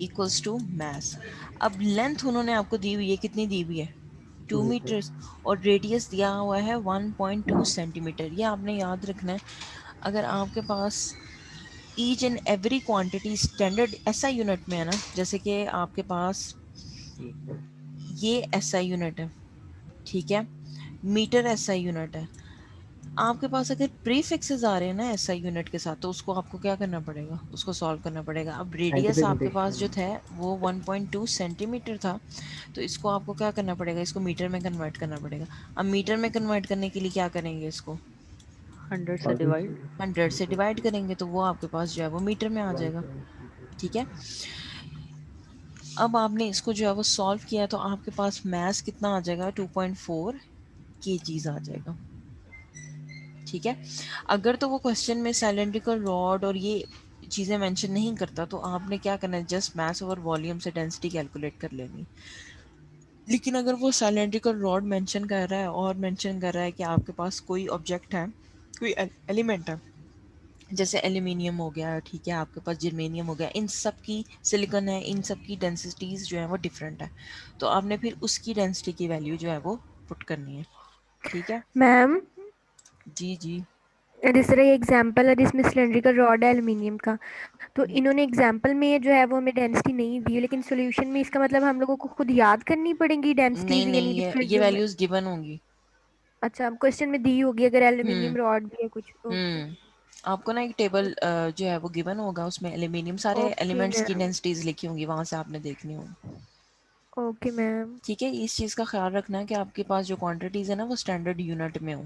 इक्वल्स टू मास। अब लेंथ उन्होंने आपको दी हुई है, कितनी दी हुई है, 2 2 मीटर। मीटर्स, और रेडियस दिया हुआ है 1.2 सेंटीमीटर। ये आपने याद रखना है। अगर आपके पास each and every quantity standard SI unit में है ना, जैसे कि आपके पास मीटर, ये एसआई यूनिट है, ठीक है, मीटर एसआई यूनिट है। आपके पास अगर प्रीफिक्सेस आ रहे हैं ना एसआई यूनिट के साथ, तो उसको आपको क्या करना पड़ेगा, उसको सॉल्व करना पड़ेगा। अब रेडियस साइंटिफिक आपके पास जो नोटेशन। था वो 1.2 सेंटीमीटर था, तो इसको आपको क्या करना पड़ेगा, इसको मीटर में कन्वर्ट करना पड़ेगा। अब मीटर में कन्वर्ट करने के लिए क्या करेंगे, इसको 100 से 1000 डिवाइड। 100 से डिवाइड करेंगे, तो वो आपके पास जो है वो मीटर में आ जाएगा, ठीक है। अब आपने इसको जो है वो सॉल्व किया, तो आपके पास मास कितना आ जाएगा, 2.4 kgs आ जाएगा, ठीक है। अगर तो वो क्वेश्चन में सिलेंड्रिकल रॉड और ये चीज़ें मेंशन नहीं करता, तो आपने क्या करना है, जस्ट मास ओवर वॉल्यूम से डेंसिटी कैलकुलेट कर लेनी। लेकिन अगर वो सिलेंड्रिकल रॉड मेंशन कर रहा है और मेंशन कर रहा है कि आपके पास कोई ऑब्जेक्ट है, कोई एलिमेंट है, जैसे एल्यूमिनियम हो गया, ठीक है, आपके पास जर्मेनियम हो गया, इन सब की, सिलिकॉन है, इन सब की डेंसिटीज जो है वो डिफरेंट है, तो आपने फिर उसकी डेंसिटी की वैल्यू जो है वो पुट करनी है, ठीक है। मैम जी जी। जिस तरह ये एग्जांपल है जिसमें सिलेंड्रिकल रॉड है एल्युमिनियम का, तो इन्होंने एग्जांपल में जो है वो हमें डेंसिटी नहीं दी है, लेकिन सॉल्यूशन में इसका मतलब हम लोगों को खुद याद करनी पड़ेंगी नहीं डेंसिटीज, यानी नहीं, डिफरेंट ये जो वैल्यूज गिवन होंगी। अच्छा क्वेश्चन में दी होगी अगर हम्म एल्युमिनियम रॉड भी है कुछ। ओके हम्म। आपको ना एक टेबल जो है वो गिवन होगा, उसमें एल्यूमिनियम सारे ओके एलिमेंट्स की मैम। डेंसिटीज लिखी होंगी, वहां से आपने देखनी होगी, ओके मैम। ठीक है। इस चीज़ का ख्याल रखना है कि आपके पास जो क्वांटिटीज़ है ना वो स्टैंडर्ड यूनिट में हो।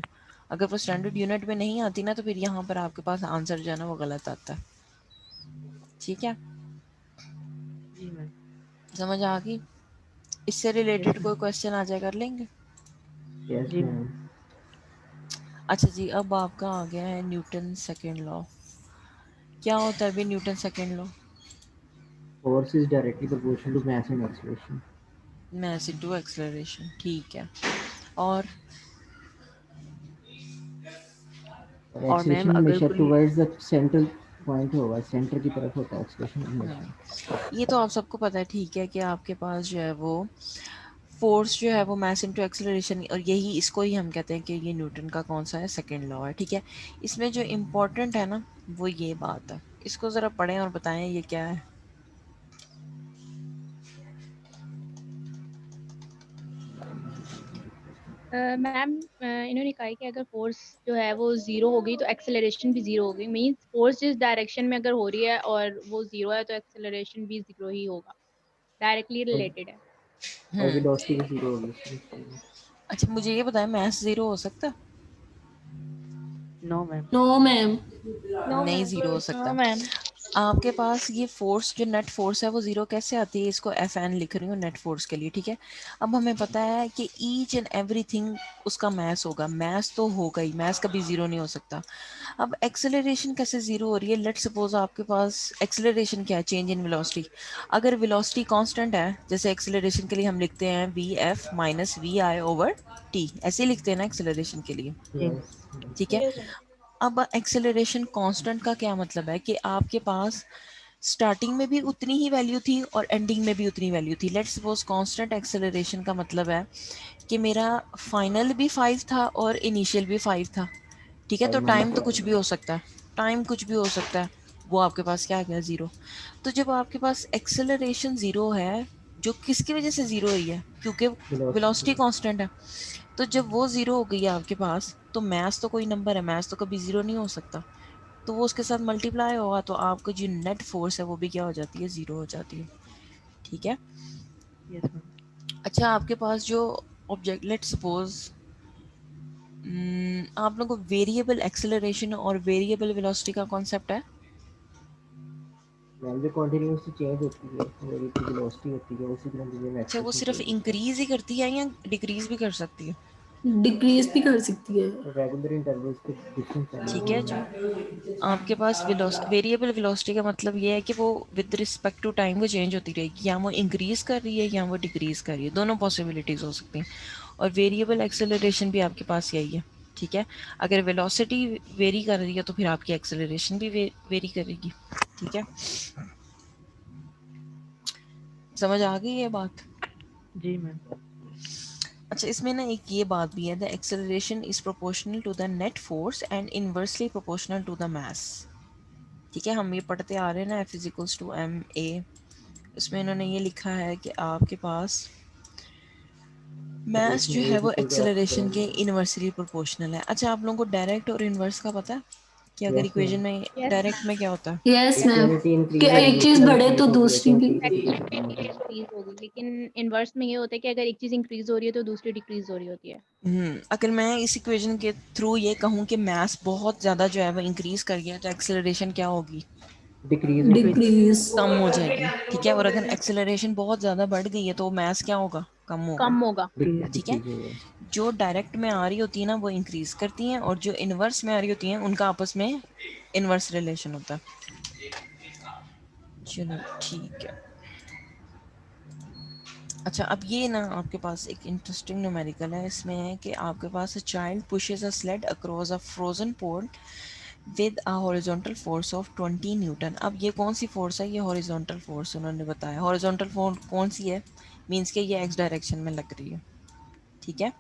अगर वो स्टैंडर्ड यूनिट में नहीं आती ना, तो फिर यहाँ पर आपके पास आंसर जो है ना वो गलत आता है, ठीक है। जी मैम। समझ आ गई? इससे यस रिलेटेड कोई मैम, क्वेश्चन आ जाए कर लेंगे। यस जी मैम। मैम। अच्छा जी, अब आपका आ गया है न्यूटन सेकेंड लॉ। क्या होता है अभी Newton second law? Force is directly proportional to mass and acceleration. Mass into acceleration, ठीक है। और और और मैम एक्सेलरेशन अगर हमेशा कोई टुवर्ड्स द सेंट्रल पॉइंट होगा, सेंटर की तरफ होता है एक्सेलरेशन हमेशा। ये तो आप सबको पता है, ठीक है, कि आपके पास जो है वो फोर्स जो है वो मास इनटू एक्सेलरेशन, और यही इसको ही हम कहते हैं कि ये न्यूटन का कौन सा है, सेकंड लॉ है, ठीक है। इसमें जो इम्पोर्टेंट है ना वो ये बात है, इसको ज़रा पढ़ें और बताएं ये क्या है। मैम इन्होंने कहा है कि अगर फोर्स जो है वो जीरो होगी तो एक्सेलरेशन भी जीरो होगी, मींस फोर्स जिस डायरेक्शन में अगर हो रही है और वो जीरो है तो एक्सेलरेशन भी जीरो ही होगा, डायरेक्टली और रिलेटेड है। हम्म। वेलोसिटी भी जीरो होगी इसमें। अच्छा, मुझे ये बताएं, मैथ ज़ीरो हो सकता है? No ma'am. No ma'am. No नहीं मैम। ज़ीरो हो नो सकता। मैम। आपके पास ये फोर्स जो नेट फोर्स है वो ज़ीरो कैसे आती है, इसको एफ एन लिख रही हूँ नेट फोर्स के लिए, ठीक है। अब हमें पता है कि ईच एंड एवरीथिंग उसका मैस होगा, मैस तो होगा ही, मैस कभी ज़ीरो नहीं हो सकता। अब एक्सेलरेशन कैसे ज़ीरो हो रही है? लेट्स सपोज आपके पास एक्सेलरेशन क्या है, चेंज इन वेलोसिटी। अगर वेलोसिटी कांस्टेंट है, जैसे एक्सेलरेशन के लिए हम लिखते हैं v f minus v i over t, ऐसे ही लिखते हैं ना एक्सेलरेशन के लिए, जी। यस, ठीक है। Yes ma'am. अब एक्सेलरेशन कांस्टेंट का क्या मतलब है कि आपके पास स्टार्टिंग में भी उतनी ही वैल्यू थी और एंडिंग में भी उतनी वैल्यू थी। लेट्स सपोज कांस्टेंट एक्सेलरेशन का मतलब है कि मेरा फाइनल भी 5 था और इनिशियल भी 5 था, ठीक है, तो टाइम टाइम तो कुछ भी हो सकता है, टाइम कुछ भी हो सकता है, वो आपके पास क्या आ गया, ज़ीरो। तो जब आपके पास एक्सेलरेशन ज़ीरो है, जो किसकी वजह से ज़ीरो हुई है, क्योंकि वेलोसिटी कांस्टेंट है, तो जब वो ज़ीरो हो गई है आपके पास, तो मैथ तो कोई नंबर है, मैथ तो कभी ज़ीरो नहीं हो सकता, तो वो उसके साथ मल्टीप्लाई होगा, तो आपको जो नेट फोर्स है वो भी क्या हो जाती है, ज़ीरो हो जाती है। ठीक है। Yes ma'am. अच्छा, आपके पास जो ऑब्जेक्ट, लेट सपोज आप लोगों को वेरिएबल एक्सेलरेशन और वेरिएबल वेलोसिटी का कॉन्सेप्ट है। मैम जो कंटिन्यूसली चेंज होती है मेरी की वेलोसिटी होती है उसी कंटिन्यूस में अच्छा, वो एक्सेलरेशन सिर्फ चेंज होती इंक्रीज ही करती है या डिक्रीज भी कर सकती है? डिक्रीज भी कर सकती है। है रेगुलर इंटरवल्स पे डिफरेंट ठीक है। जो आपके पास वेरिएबल वेलोसिटी का मतलब ये है कि वो विद रिस्पेक्ट टू टाइम वो चेंज होती रहेगी, या वो इंक्रीज कर रही है या वो डिक्रीज कर रही है, दोनों पॉसिबिलिटीज हो सकती हैं। और वेरिएबल एक्सेलरेशन भी आपके पास यही है। ठीक है, अगर वेलोसिटी वेरी कर रही है तो फिर आपकी एक्सेलरेशन भी वेरी करेगी। ठीक है, समझ आ गई ये बात? जी मैम। अच्छा, इसमें ना एक ये बात भी है, the acceleration is proportional to the net force and inversely proportional to the mass. ठीक है, हम ये पढ़ते आ रहे हैं ना, F is equals to M A. इसमें इन्होंने ये लिखा है कि आपके पास मास जो है वो एक्सेलरेशन के इनवर्सली प्रोपोर्शनल है। अच्छा, आप लोगों को डायरेक्ट और इनवर्स का पता है कि अगर यस मैम इक्वेशन में यस डायरेक्ट में क्या होता है? यस मैम, इक्वालिटी कि इंक्रीज होगी एक चीज इक्वल बढ़े तो इंक्रीज होगी दूसरी भी। कम होगी। इंक्रीज होगी, लेकिन इनवर्स में ये होता है कि अगर एक चीज इंक्रीज हो रही है तो दूसरी डिक्रीज हो रही होती है। अगर मैं इस इक्वेशन के थ्रू ये कहूँ कि मास बहुत ज़्यादा जो है वो इंक्रीज कर गया, तो एक्सेलरेशन क्या होगी? डिक्रीज होगी। डिक्रीज। कम हो जाएगी। ठीक है, और अगर एक्सेलरेशन बहुत ज़्यादा बढ़ गई है तो मास क्या होगा? कम होगा। कम होगा। ठीक है, डिक्रीज होगा। जो डायरेक्ट में आ रही होती है ना वो इंक्रीज करती हैं, और जो इनवर्स में आ रही होती हैं उनका आपस में इनवर्स रिलेशन होता है। चलो ठीक है। अच्छा, अब ये ना आपके पास एक इंटरेस्टिंग न्यूमेरिकल है। इसमें है कि आपके पास a child pushes a sled across a frozen pole with a horizontal force of 20 newton. अब ये कौन सी फोर्स है? ये हॉरिजॉन्टल फोर्स उन्होंने बताया। हॉरिजॉन्टल फोर्स कौन सी है? मीन्स कि ये एक्स डायरेक्शन में लग रही है। ठीक है,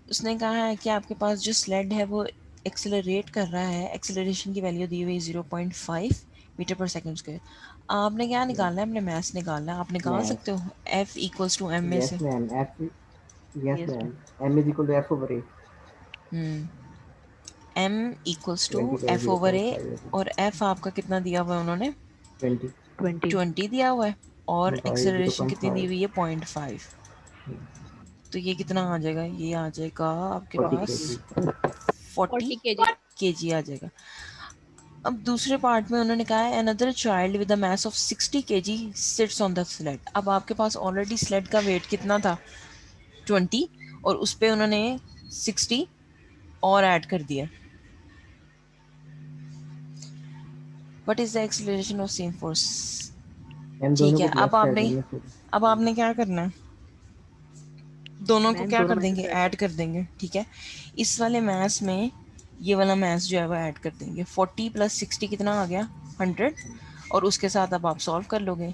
उसने कहा है कि आपके पास जो स्लेड है वो एक्सेलरेट कर रहा है, एक्सेलरेशन की वैल्यू दी हुई 0.5 मीटर पर सेकंड स्क्वायर। आपने क्या निकालना है? अपने मैथ्स निकालना है। आप निकाल सकते मैथ। हो F इक्वल्स टू एम में यस से। Ma'am F. Yes yes ma'am ma'am. M is equal to F over A. Hmm M equals to 20 by F over A, 0.5 और F आपका कितना दिया हुआ है उन्होंने? 20 20। 20 दिया हुआ है, और बाई एक्सेलरेशन कितनी दी 0.5 हुई है? 0.5। तो ये कितना आ जाएगा? ये आ जाएगा आपके 40 पास kg। 40 40 kg। केजी आ जाएगा। अब दूसरे पार्ट में उन्होंने कहा है another child with a mass of 60 KG sits on the slayed. अब आपके पास ऑलरेडी स्लेड का वेट कितना था? 20, और उस पे उन्होंने 60 और ऐड कर दिया। What is the acceleration of same force? M ठीक दोनों है, को प्लस कर देंगे फिर। अब आपने क्या करना है? दोनों को मैम क्या दोनों कर में से देंगे? ऐड कर देंगे। ठीक है, इस वाले मैथ्स में ये वाला मैथ्स जो है वो ऐड कर देंगे। 40 प्लस 60 कितना आ गया? 100। और उसके साथ अब आप सॉल्व कर लोगे।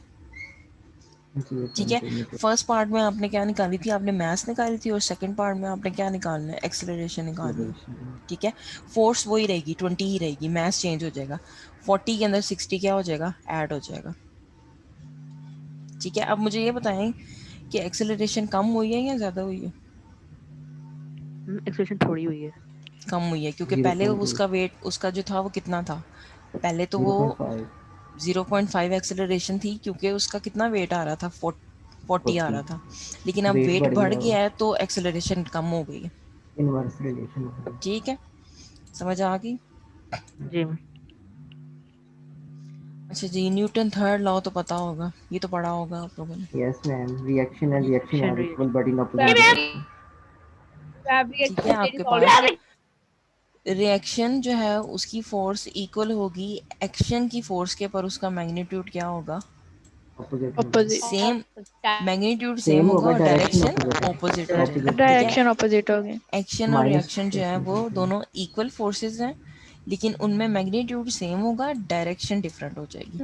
ठीक है, 0.2 मीटर। फर्स्ट पार्ट में आपने क्या निकाली थी? आपने मैथ्स निकाली थी, और सेकंड पार्ट में आपने क्या निकालना है? एक्सेलरेशन निकालनी है। एक्सेलरेशन। ठीक है, फोर्स वही रहेगी, 20 ही रहेगी, मैथ्स चेंज हो जाएगा। 40 के अंदर 60 क्या हो जाएगा? ऐड हो जाएगा। ठीक है, अब मुझे ये बताएं कि एक्सेलरेशन कम हुई है या ज़्यादा हुई है? एक्सप्रेशन थोड़ी हुई है। कम हुई है, क्योंकि पहले 0.2। उसका वेट, उसका जो था वो कितना था? पहले तो वो 0.5। 0.5 एक्सेलरेशन थी, क्योंकि उसका कितना वेट आ रहा था? 40 आ 40। रहा था। लेकिन अब वेट वेट बढ़ बढ़ गया वो गया है तो एक्सेलरेशन कम हो गई है। इनवर्स रिलेशन होगा। ठीक है, समझ आ गई? जी मैम। अच्छा जी, न्यूटन थर्ड लॉ तो पता होगा, ये तो पढ़ा होगा आप लोगों ने। Yes ma'am reaction and reaction action are equal reaction. But in opposite direction. ठीक है, आपके पास रिएक्शन जो है उसकी फोर्स इक्वल होगी एक्शन की फोर्स के, पर उसका मैग्नीट्यूड क्या होगा? ऑपोजिट होगा। Opposite. Same. Magnitude same same होगा होगा और डायरेक्शन डायरेक्शन ऑपोजिट ऑपोजिट हो होगा। जाएगी। ऑपोजिट ठीक होगा। है, डायरेक्शन ऑपोजिट हो गए। एक्शन और माइनस रिएक्शन जो है वो एक्सेलरेशन। दोनों इक्वल फोर्सेस हैं, लेकिन उनमें मैग्नीट्यूड सेम होगा, डायरेक्शन डिफरेंट हो जाएगी।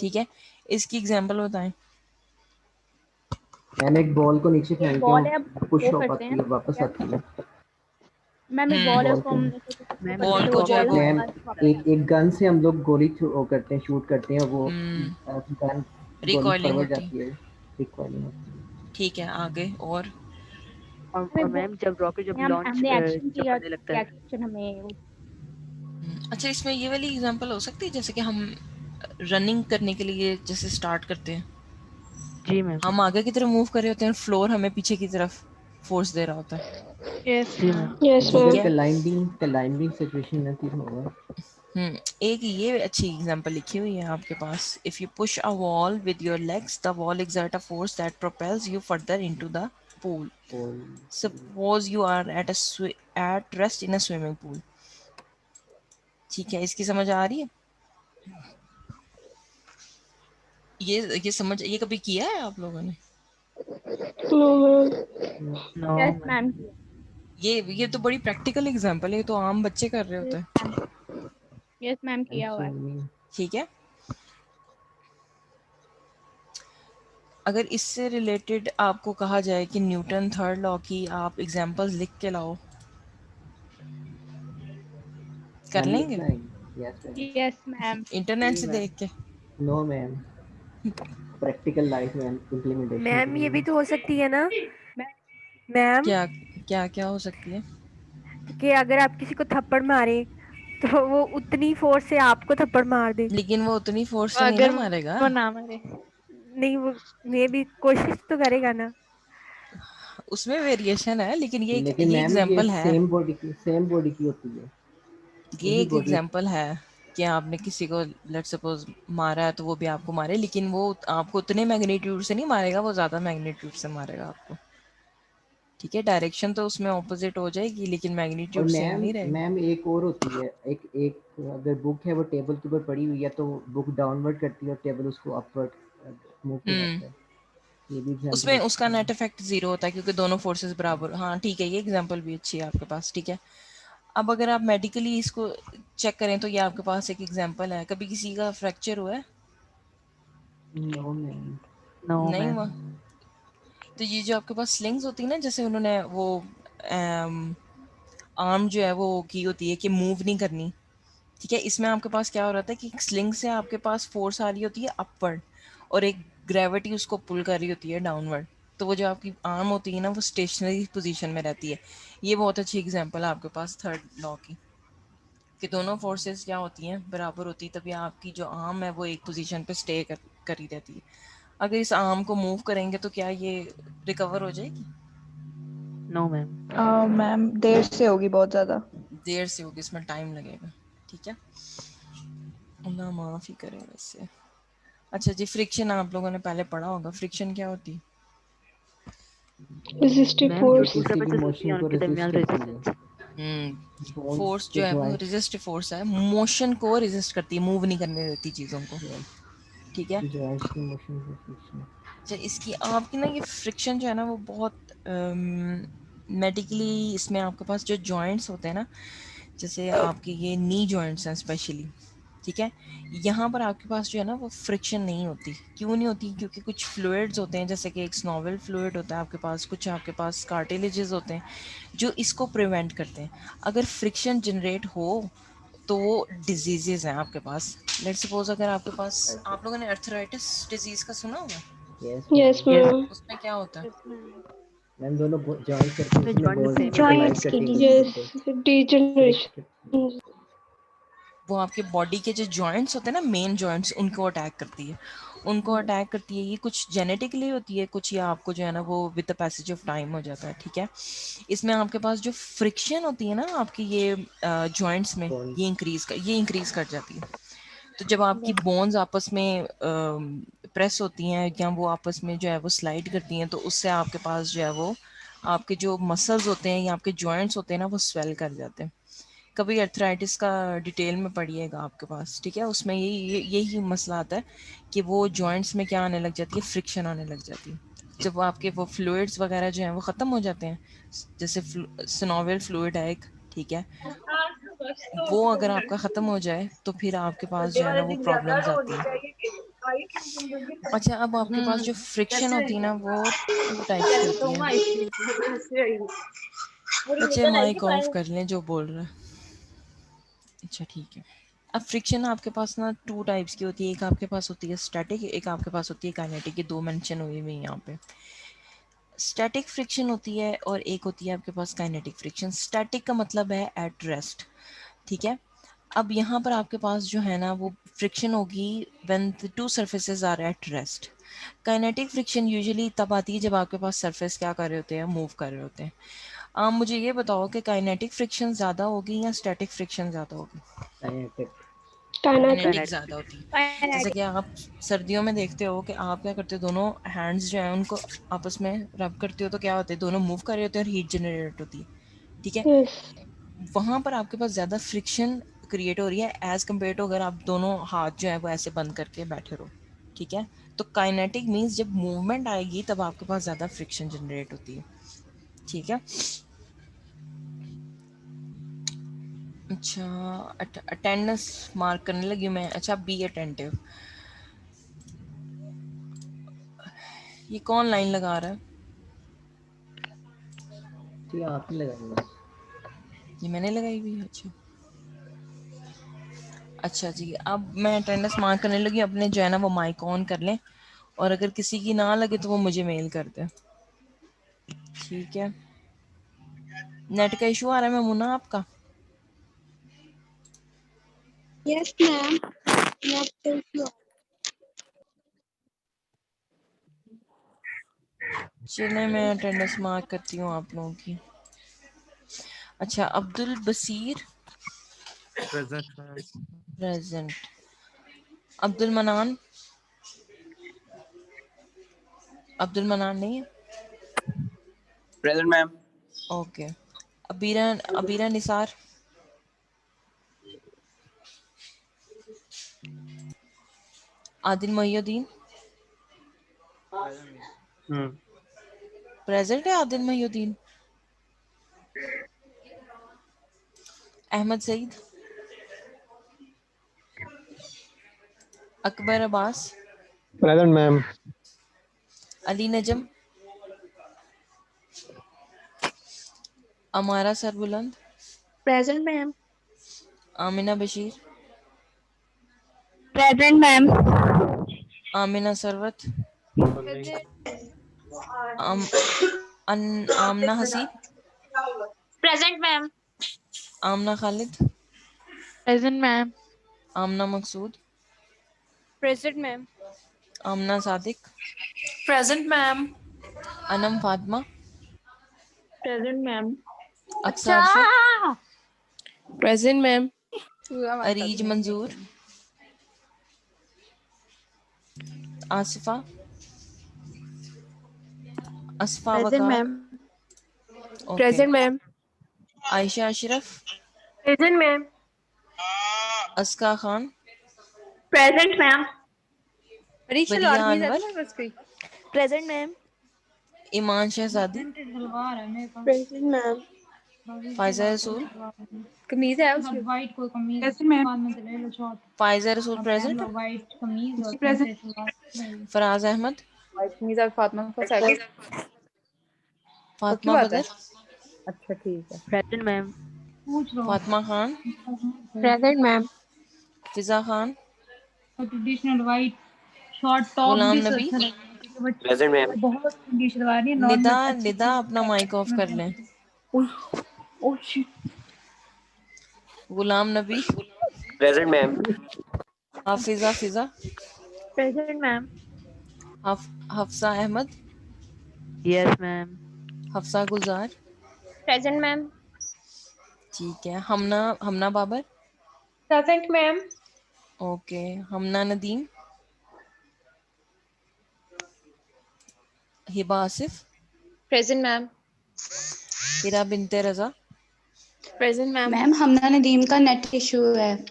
ठीक है, इसकी एग्जांपल बताएं। मैम एक बॉल को नीचे एक फेंक के बॉल है, अब पुश वो हो करते पाती हैं। है वापस क्या? आती है। मैम एक बॉल है बॉल उसको को हम ऐसे कुछ मैम ऊपर जब बॉल करते को वो जो है बॉल वो हमारे मैम पास वापस आ एक गन से हम लोग गोली वो करते हैं, शूट करते हैं, वो गन गोली रिकॉइलिंग फॉरवर्ड होती है। जाती है, रिकॉइलिंग होती है। ठीक है, आगे और और मैम जब रॉकेट जब हम लॉन्च हमने एक्शन जब किया करने लगता है। रिएक्शन हमें वो अच्छा, इसमें ये वाली एग्जांपल हो सकती है जैसे कि हम रनिंग करने के लिए जैसे स्टार्ट करते हैं, जी मैम। हम आगे की तरफ मूव कर रहे होते हैं, फ्लोर हमें पीछे की तरफ फोर्स दे रहा होता है। यस जी मैम। यस ठीक अगर है। क्लाइंबिंग सिचुएशन है फिर होगा। एक ये अच्छी एग्जांपल लिखी हुई है आपके पास। If you push a wall with your legs the wall exert a force that propels you further into the pool. और Suppose you are at rest in a swimming pool. ठीक है, इसकी समझ आ रही है? ये समझ, ये कभी किया है आप लोगों ने? No ma'am no yes ma'am. Ma'am ये तो बड़ी प्रैक्टिकल एग्जांपल है, ये तो आम बच्चे कर रहे होते हैं। यस मैम किया हुआ है। स्विमिंग ठीक है, अगर इससे रिलेटेड आपको कहा जाए कि न्यूटन थर्ड लॉ की आप एग्जांपल्स लिख के लाओ, कर हम लेंगे? लिखना है। Yes ma'am. Yes ma'am internet जी से मैम। देख के? नो मैम, प्रैक्टिकल लाइफ में इम्प्लीमेंटेशन के मैम ये लिए। भी तो हो सकती है ना मैम, क्या क्या क्या हो सकती है? कि अगर आप किसी को थप्पड़ मारे तो वो उतनी फोर्स से आपको थप्पड़ मार दे। लेकिन वो उतनी फोर्स से नहीं अगर ना मारेगा। वो ना मरे। नहीं, वो मे भी कोशिश तो करेगा ना। उसमें वेरिएशन है, लेकिन लेकिन ये मैम ये एग्जांपल है। सेम बॉडी की होती है, ये वही एक बॉडी। एग्जांपल है कि आपने किसी को लेट्स सपोज मारा है तो वो भी आपको मारे, लेकिन वो आपको उतने मैग्नीट्यूड से नहीं मारेगा, वो ज्यादा मैग्नीट्यूड से मारेगा आपको। ठीक है, डायरेक्शन तो उसमें ऑपोजिट हो जाएगी लेकिन और मैग्नीट्यूड सेम मैम नहीं रहेगा। मैम एक और होती है, एक एक अगर बुक है वो टेबल के ऊपर पड़ी हुई है तो बुक डाउनवर्ड करती है और टेबल उसको अपवर्ड मूव हम्म कराता है। ये भी एग्जांपल हो उसमें उसका सकती है। नेट इफेक्ट जीरो होता है क्योंकि दोनों फोर्सेस बराबर। हाँ ठीक है, ये एग्जांपल भी अच्छी है आपके पास। ठीक है, अब अगर आप मेडिकली इसको चेक करें तो ये आपके पास एक एग्जांपल है। कभी किसी का फ्रैक्चर हुआ है? No ma'am. नो नहीं मैम। हुआ। तो ये जो आपके पास स्लिंग्स होती है ना, जैसे उन्होंने वो आर्म जो है वो की होती है कि मूव नहीं करनी। ठीक है, इसमें आपके पास क्या हो रहा था कि स्लिंग से आपके पास फोर्स आ रही होती है अपवर्ड, और एक ग्रेविटी उसको पुल कर रही होती है डाउनवर्ड। तो वो जो आपकी आर्म होती है ना, वो स्टेशनरी पोजीशन में रहती है। ये बहुत अच्छी एग्जांपल है आपके पास थर्ड लॉ की, कि दोनों फोर्सेस क्या होती हैं, बराबर होती है, तभी आपकी जो आर्म है वो एक पोजीशन पे स्टे करी रहती है। अगर इस आर्म को मूव करेंगे तो क्या ये रिकवर हो जाएगी? No ma'am. मैम देर से होगी बहुत ज्यादा। देर से होगी, इसमें टाइम लगेगा। ठीक है, अल्लाह माफ़ ही करे वैसे। अच्छा जी, फ्रिक्शन आप लोगों ने पहले पढ़ा होगा। फ्रिक्शन क्या होती है? रेजिस्टिव मैम जो फोर्स। टू किसी भी सरफेसेस होती मोशन हैं को उनके रेजिस्ट दरमियान करती है। रेजिस्टेंस। बोन्स फोर्स जो के है वो जॉइंट रेजिस्टिव फोर्स है, मोशन को रेजिस्ट करती है, मूव नहीं करने देती चीज़ों को। ठीक है, जॉइंट्स की मोशन को फ्रिक्शन। अच्छा इसकी आपकी ना ये फ्रिक्शन जो है ना वो बहुत मेडिकली इसमें आपके पास जो जॉइंट्स होते हैं ना, जैसे आपके ये नी जॉइंट्स हैं स्पेशली। ठीक है, यहाँ पर आपके पास जो है ना वो फ्रिक्शन नहीं होती। क्यों नहीं होती? क्योंकि कुछ फ्लूइड्स होते हैं, जैसे कि एक स्नोवल फ्लूइड होता है आपके पास, कुछ आपके पास कार्टिलेजेस होते हैं जो इसको प्रिवेंट करते हैं। अगर फ्रिक्शन जनरेट हो तो वो डिजीजेज हैं आपके पास। लेट्स सपोज अगर आपके पास, आप लोगों ने अर्थराइटिस डिजीज का सुना होगा? Yes yes ma'am. Yes. Ma'am. उसमें क्या होता है? मैम दोनों जॉइंट करते हैं, उसमें उसमें जॉइंट में बोन्स सेम ही होता है। कोलाइड जॉइंट्स की करती हैं एक डिजीज। दूसरे यस से। डिजनरेशन। वो आपके बॉडी के जो जॉइंट्स होते हैं ना, मेन जॉइंट्स, उनको अटैक करती है। उनको अटैक करती है, ये कुछ जेनेटिकली होती है, कुछ ये आपको जो है ना वो with the passage of time हो जाता है। ठीक है, इसमें आपके पास जो फ्रिक्शन होती है ना आपकी ये जॉइंट्स में, ये इंक्रीज कर जाती है। तो जब आपकी बोन्स आपस में प्रेस होती हैं या वो आपस में जो है वो स्लाइड करती हैं, तो उससे आपके पास जो है वो आपके जो मसल्स होते हैं या आपके जॉइंट्स होते हैं ना वो स्वेल कर जाते हैं। कभी अर्थराइटिस का डिटेल में पढ़िएगा आपके पास। ठीक है, उसमें यही मसला आता है कि वो जॉइंट्स में क्या आने लग जाती है, फ्रिक्शन आने लग जाती है। जब आपके वो फ्लूइड्स वगैरह जो हैं वो ख़त्म हो जाते हैं, जैसे सिनोवियल फ्लूइड है एक, ठीक है, वो अगर आपका ख़त्म हो जाए तो फिर आपके पास जो है ना वो प्रॉब्लम्स आती है। अच्छा, अब आपके पास जो फ्रिक्शन होती है ना वो टू टाइप्स की होती है। बच्चे माइक ऑफ कर लें जो बोल रहा है। अच्छा ठीक है। अब फ्रिक्शन आपके पास ना 2 टाइप्स की होती है, एक आपके पास होती है स्टैटिक, एक आपके पास होती है काइनेटिक। ये 2 मेंशन हुई हुई है यहाँ पे। स्टैटिक फ्रिक्शन होती है और एक होती है आपके पास काइनेटिक फ्रिक्शन। स्टैटिक का मतलब है एट रेस्ट, ठीक है। अब यहाँ पर आपके पास जो है ना वो फ्रिक्शन होगी when the 2 surfaces are at rest. Kinetic friction usually तब आती है जब आपके पास सरफेस क्या कर रहे होते हैं, मूव कर रहे होते हैं। आप मुझे ये बताओ कि काइनेटिक फ्रिक्शन ज़्यादा होगी या स्टैटिक फ्रिक्शन ज़्यादा होगी? काइनेटिक ज़्यादा होती है। जैसे कि आप सर्दियों में देखते हो कि आप क्या करते हो, दोनों हैंड्स जो हैं उनको आपस में रब करते हो तो क्या होते हैं, दोनों मूव कर रहे होते हैं और हीट जनरेट होती है, ठीक है। वहाँ पर आपके पास ज़्यादा फ्रिक्शन क्रिएट हो रही है एज़ कम्पेयर टू अगर आप दोनों हाथ जो है वो ऐसे बंद करके बैठे रहो, ठीक है। तो काइनेटिक मीन्स जब मूवमेंट आएगी तब आपके पास ज़्यादा फ्रिक्शन जनरेट होती है, ठीक है। अच्छा, अटेंडेंस मार्क करने लगी मैं। अच्छा, बी अटेंटिव, ये कौन लाइन लगा रहा है? जी आप ही लगाइए। ये मैंने लगाई हुई है। अच्छा अच्छा जी, अब मैं अटेंडेंस मार्क करने लगी। अपने जो है ना वो माइक ऑन कर लें और अगर किसी की ना लगे तो वो मुझे मेल कर दे, ठीक है। नेट का इशू आ रहा है मुन्ना आपका? यस मैम, नेट चलिए मैं अटेंडेंस मार्क करती हूँ आप लोगों की। अच्छा, अब्दुल बसीर प्रेजेंट, अब्दुल मनान, अब्दुल मनान नहीं है, present ma'am. Okay. Abira, Abira Nisar, Adil Mohiuddin present है, Adil Mohiuddin, Ahmed Saeed, Akbar Abbas, present ma'am. Ali Najam, Amara Sarbuland, present ma'am. Amina Bashir, present ma'am. Amina Sarwat, Amna Haseen, present ma'am. Amna Khalid, present ma'am. Amna Maqsood, present ma'am. Amna Sadiq, present ma'am. Anam Fatima, present ma'am. Aqsa Arfat, present ma'am. Areej Manzoor, Asifa, Asfa present Waqar, ma'am. Okay. Present ma'am. Ayesha Ashraf, present ma'am. Aska Khan, present ma'am. Walia Anwar, present ma'am. Eman Shahzadi, present ma'am. Faiza रसूल, कमीज है उसकी। फायजा रसूल प्रेजेंट, फराज अहमद, कमीज और फातिमा को साइड पक्की फातिमा बात है। बदर, अच्छा ठीक है। Present ma'am. Fatima Khan, present ma'am. Fiza Khan, Ghulam Nabi, present ma'am. Nida, Nida अपना माइक ऑफ कर लें। Ghulam Nabi, present ma'am. Hafiza Fiza, present ma'am. Hafsa Ahmed, yes ma'am. Hafsa Gulzar, present ma'am. ठीक है। Hamna, Hamna Babar, present ma'am. Okay. Hamna Nadeem, Hiba Asif, present ma'am. Hira Binte Raza, present ma'am. Ma'am Hamna Nadeem का नेट इशू है।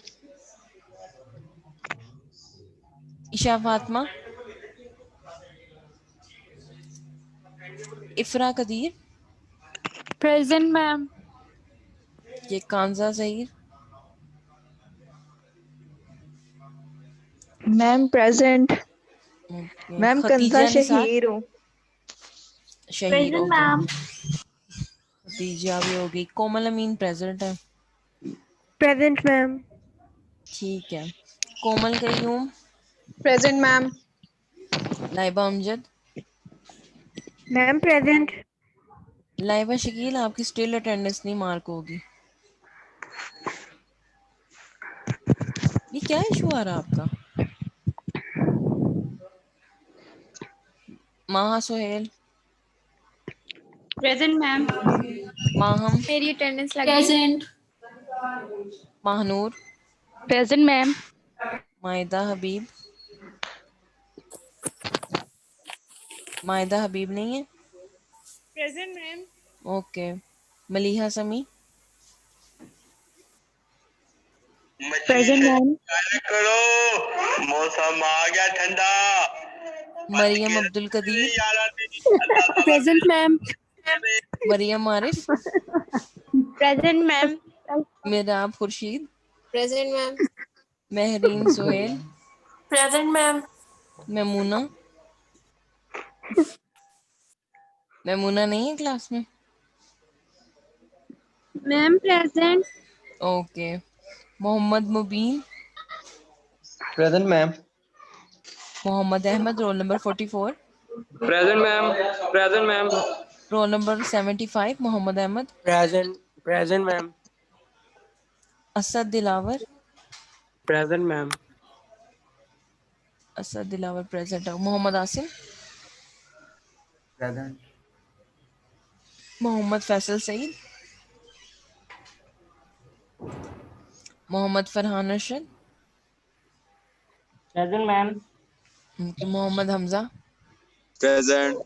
Esha Fatima, Ifra Qadeer, present ma'am. ये Kanza Zaheer, ma'am present. Okay. Kanza Khatija Nisar, Shaheer हूँ। Shaheer, present okay. Ma'am. Khatija भी हो गई, कोमल अमीन प्रेजेंट है। Present ma'am. ठीक है, Komal Qayyum, present ma'am. Laiba Amjad, ma'am present. Laiba Shakeel आपकी स्टिल अटेंडेंस नहीं मार्क होगी। ये क्या इशू आ रहा है आपका? माहा सोहेल, प्रेजेंट मैम। माहम, मेरी अटेंडेंस लग गई। Present. Mahnoor, present ma'am. Maida Habib, Maida Habib नहीं है। Present ma'am. ओके, मलीहा समी, प्रेजेंट मैम। करो, मौसम आ गया ठंडा। Maryam Abdul Qadeer, present ma'am. Maryam Arif, present ma'am. Mirab Khurshid, present ma'am. Mehreen Sohail, present ma'am. Memuna, Memuna नहीं है क्लास में। Ma'am present. Okay, Mohammad Mubeen, present ma'am. Mohammad Ahmed, roll number 44, present ma'am. Present ma'am. Roll number 75, Mohammad Ahmed, present present ma'am. Asad Dilawar, present ma'am. Asad Dilawar present है। Mohammad Asim, present. Mohammad Faisal Saeed, Mohammad Farhan Arshad, present ma'am. Mohammad Hamza, present.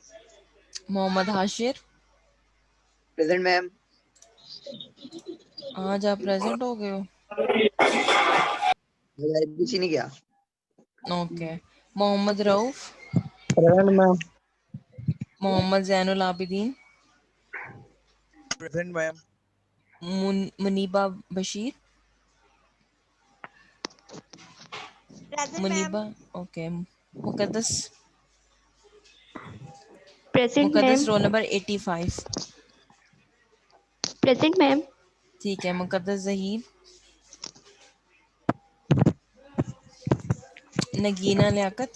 Mohammad Hashir. Present ma'am. आज आप प्रेजेंट हो गए हो। किसी नहीं गया। Okay, Mohammad Rauf, present ma'am. Mohammad Zainul Abideen, present ma'am. Muniba Bashir, present ma'am. Muniba, okay, Muqaddas, present ma'am. Muqaddas roll number 85। Present ma'am. ठीक है, मुकद्दस जहीर, नगीना लियाकत,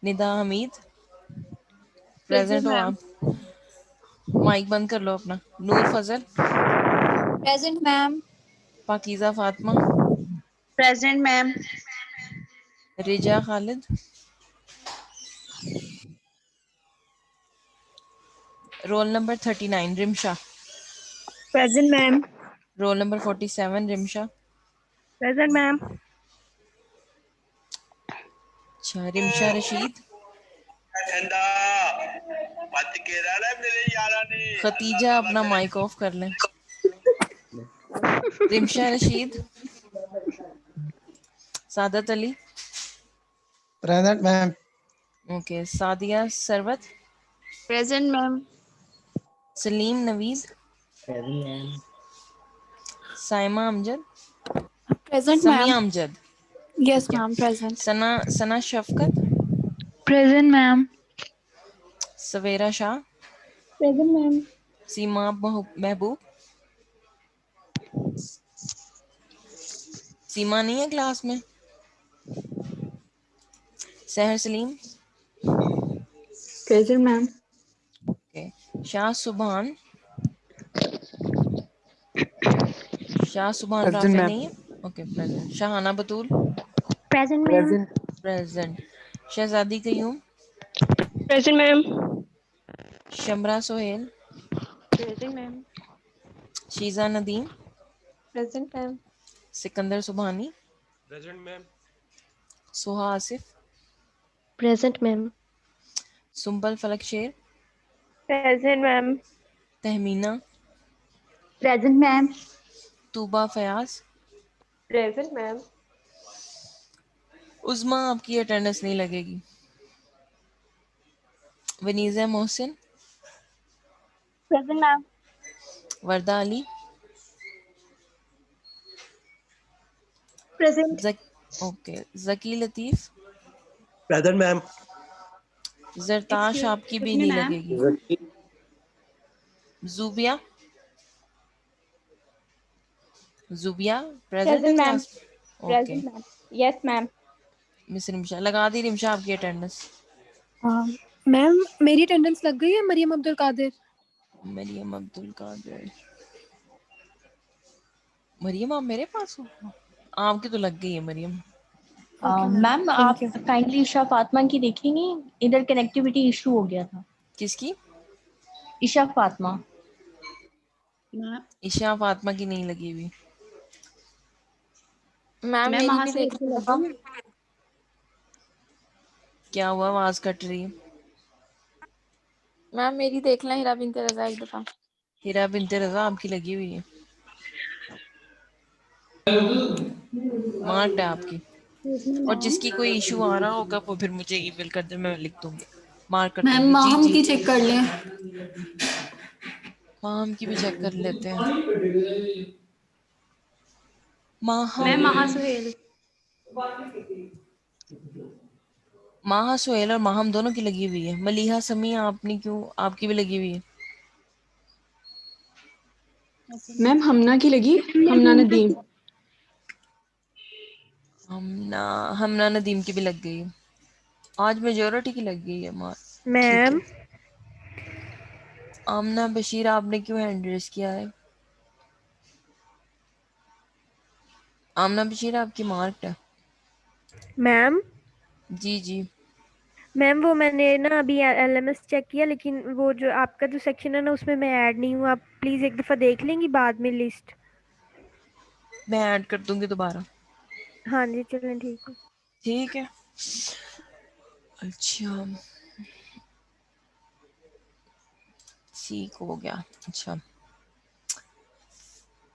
निदा हमीद, प्रेजेंट प्रेजेंट हो मैम। आप। माइक बंद कर लो अपना। Noor Fazal, present ma'am. Pakeeza Fatima, present ma'am. Riza Khalid, roll number 39 Rimsha, present ma'am. Roll number 47 Rimsha. Present ma'am. अच्छा, रिमशा रशीद, ठंडा बच के रहना मेरे यारा ने। खतीजा अपना माइक ऑफ कर लें। Rimsha Rashid, Saadat Ali, present ma'am. Okay, Sadia Sarwat, present ma'am. Saleem Naveed, present ma'am. Saima Amjad, present ma'am. Samia Amjad, yes ठीक है, ma'am present. Sana Sana Shafqat, present ma'am. Savera Shah, present ma'am. Seema Mehboob, Seema नहीं है क्लास में। Sehar Saleem, present ma'am. Okay, Shah Subhan, Shah Subhan present Rafay ma'am. नहीं है। Okay, present. Shahana Batool, present ma'am. Present. Present. Shahzadi Qayyum, present ma'am. Shamra Sohail, present ma'am. Sheeza Nadeem, present ma'am. Sikandar Subhani, present ma'am. Suha Asif, present ma'am. Sumbal Falak Sher, present ma'am. Tehmina, present ma'am. Tooba Fayyaz, present ma'am. Uzma आपकी अटेंडेंस नहीं लगेगी। Vaneeza Mohsin, present ma'am. Warda Ali, present. Okay, Zaki Latif, present ma'am. Zartash आपकी भी नहीं लगेगी। जुबिया, जुबिया प्रेजेंट है Present, ma'am. Class? Okay. Present, ma'am. Yes, ma'am. Miss Rimsha लगा दी, रिमशा आपकी अटेंडेंस। मैम मेरी अटेंडेंस लग गई है। मरियम अब्दुल कादिर। मरियम अब्दुल कादिर, मरियम आप मेरे पास हो? आपकी तो लग गई है मरियम। मैम आप काइंडली ईशा फातिमा की देखेंगी, इधर कनेक्टिविटी इशू हो गया था। किसकी? ईशा फातिमा। ईशा फातिमा की नहीं लगी हुई। मैम मेरी भी देख लगा। क्या हुआ, आवाज कट रही है? मैम मेरी देख लें हीरा बिनते रजा एक दफा। हीरा बिनते रजा आपकी लगी हुई है, मार्क्ड है आपकी। और जिसकी कोई इशू आ रहा होगा वो फिर मुझे ईमेल कर दे, मैं लिख दूंगी, मार्क कर मैम दूंगी। माहम जी की जी चेक कर लें। माहम की भी चेक कर लेते हैं। माहम, मैम महा सुहेल। माहा सुहेल और माहम दोनों की लगी हुई है। मलिहा समी आपने क्यों, आपकी भी लगी हुई है? मैम हमना की लगी, हमना नदीम। हमना नदीम की भी लग गई है। आज मेजोरिटी की लग गई है मार। मैम आमना बशीर आपने क्यों हैंड रेस किया है? आमना बशीर आपकी मार्क्ड है। मैम जी जी। मैम वो मैंने ना अभी एलएमएस चेक किया, लेकिन वो जो आपका जो सेक्शन है ना उसमें मैं ऐड नहीं हूँ। आप प्लीज एक दफा देख लेंगी बाद में लिस्ट। मैं ऐड कर दूंगी दोबारा। हाँ जी चलें, ठीक है। ठीक है। अच्छा ठीक हो गया। अच्छा